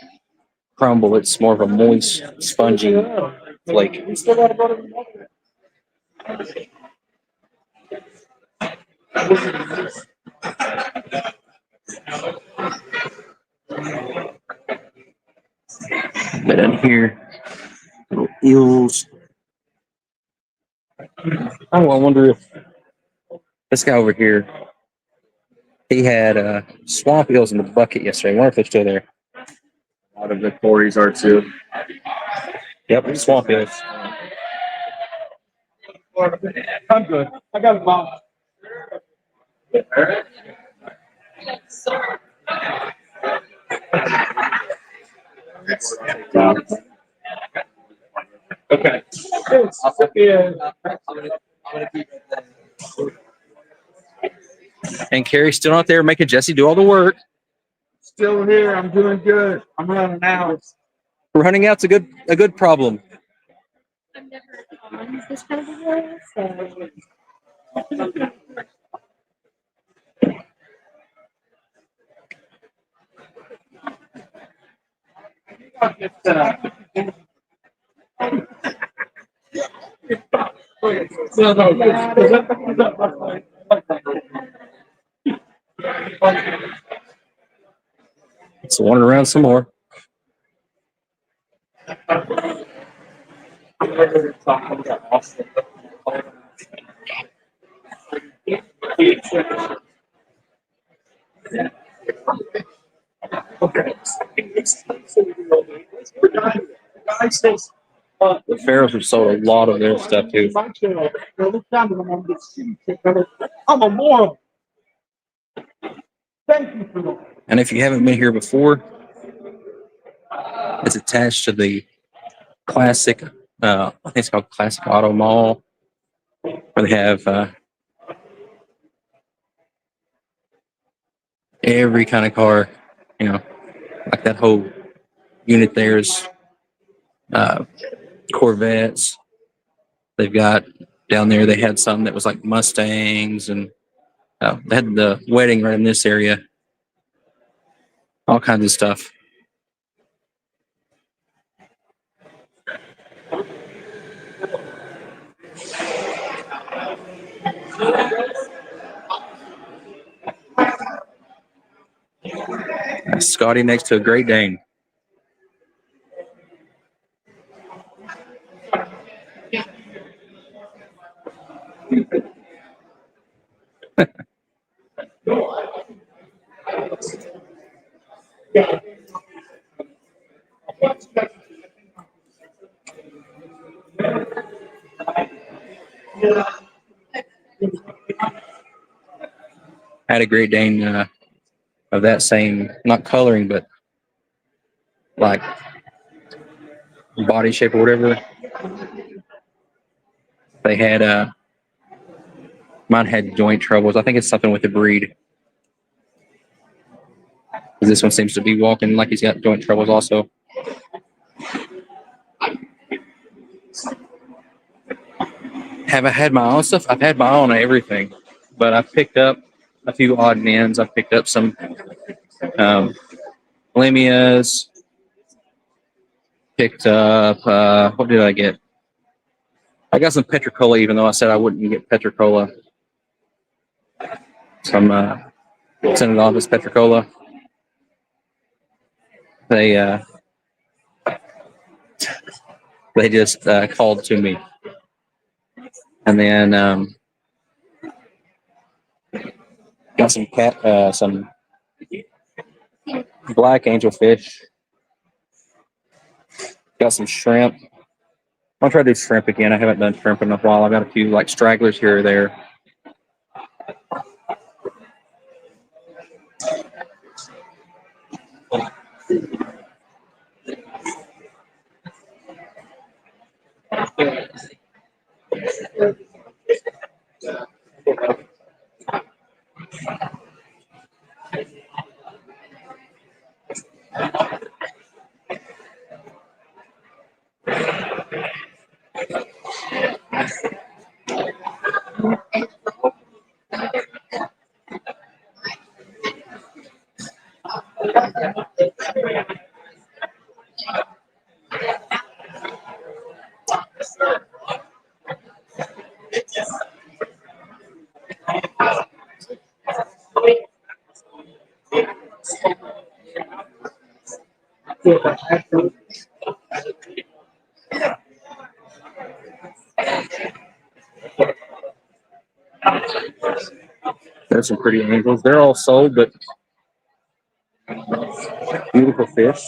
crumble. It's more of a moist, spongy flake. But in here, little eels. Oh, I wonder if this guy over here, he had swamp eels in the bucket yesterday. I wonder if they're still there. A lot of the quarries are too. Yep, swamp eels. I'm good. I got a mom. Okay. And Carrie's still not there making Jesse do all the work. Still here. I'm doing good. I'm running out. Running out's a good problem. I've never on this kind of video, so Let's wander around some more. The Pharaohs have sold a lot of their stuff too. I'm a moron. Thank you for that. And if you haven't been here before, it's attached to the classic, I think it's called Classic Auto Mall, where they have every kind of car, like that whole unit there's Corvettes. They've got down there, they had some that was like Mustangs and They had the wedding right in this area. All kinds of stuff. Scotty next to a Great Dane. Had a Great Dane of that same, not coloring, but like body shape or whatever. They had mine had joint troubles. I think it's something with the breed. This one seems to be walking like he's got joint troubles also. Have I had my own stuff? I've had my own everything, but I've picked up a few odd and ends. I've picked up some lamias. Picked up, what did I get? I got some Petricola, even though I said I wouldn't get Petricola. Some St. August Petricola. They just called to me. And then got some black angelfish. Got some shrimp. I'll try to do shrimp again. I haven't done shrimp in a while. I got a few like stragglers here or there. There's some pretty angels. They're all sold, but beautiful fish.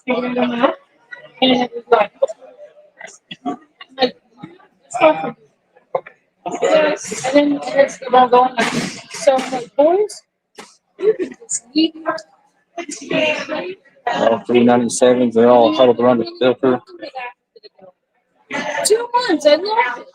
Figuring them out, and it was like yes, and then it's about going like, so I'm like, boys, you can just leave All 397s. They're all huddled around the filter. 2 months. I love it.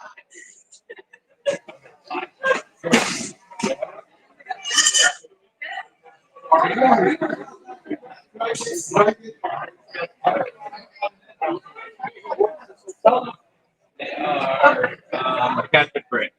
Captain Fred.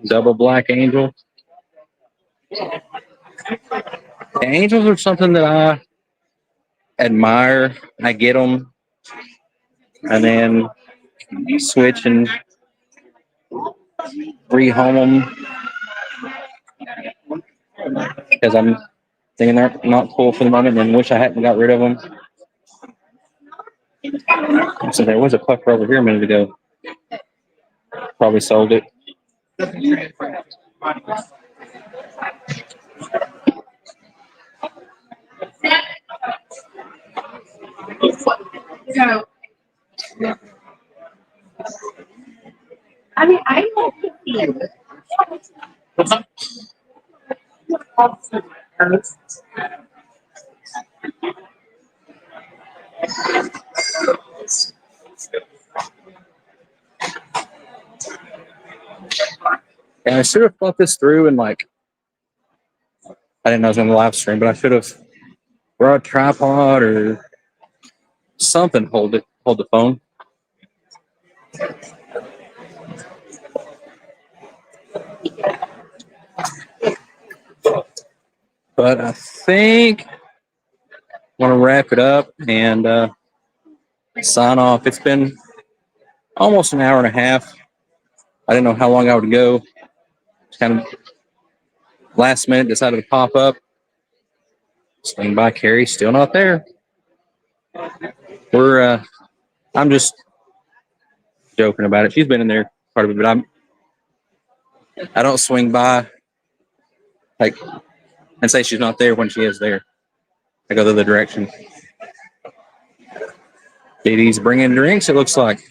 Double black angel. The angels are something that I admire. I get them, and then switch and rehome them because I'm thinking they're not cool for the moment, and wish I hadn't got rid of them. So there was a pucker over here a minute ago. Probably sold it. So, I mean, I like to see And I should have thought this through and like I didn't know I was on the live stream, but I should have brought a tripod or something hold the phone. But I think I want to wrap it up and sign off. It's been almost an hour and a half. I didn't know how long I would go. Just kind of last minute decided to pop up. Swing by Carrie, still not there. I'm just joking about it. She's been in there part of it, but I don't swing by like and say she's not there when she is there. I go the other direction. Dee Dee's bringing drinks, it looks like.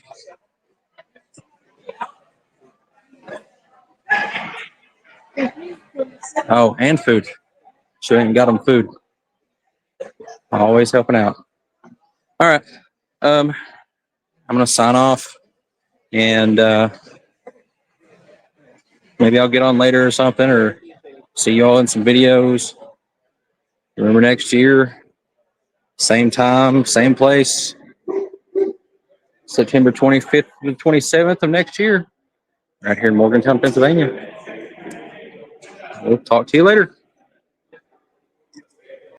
Oh, and food. She ain't got them food. Always helping out. All right. I'm gonna sign off and maybe I'll get on later or something or see you all in some videos. Remember next year, same time, same place. September 25th to 27th of next year, right here in Morgantown, Pennsylvania. We'll talk to you later.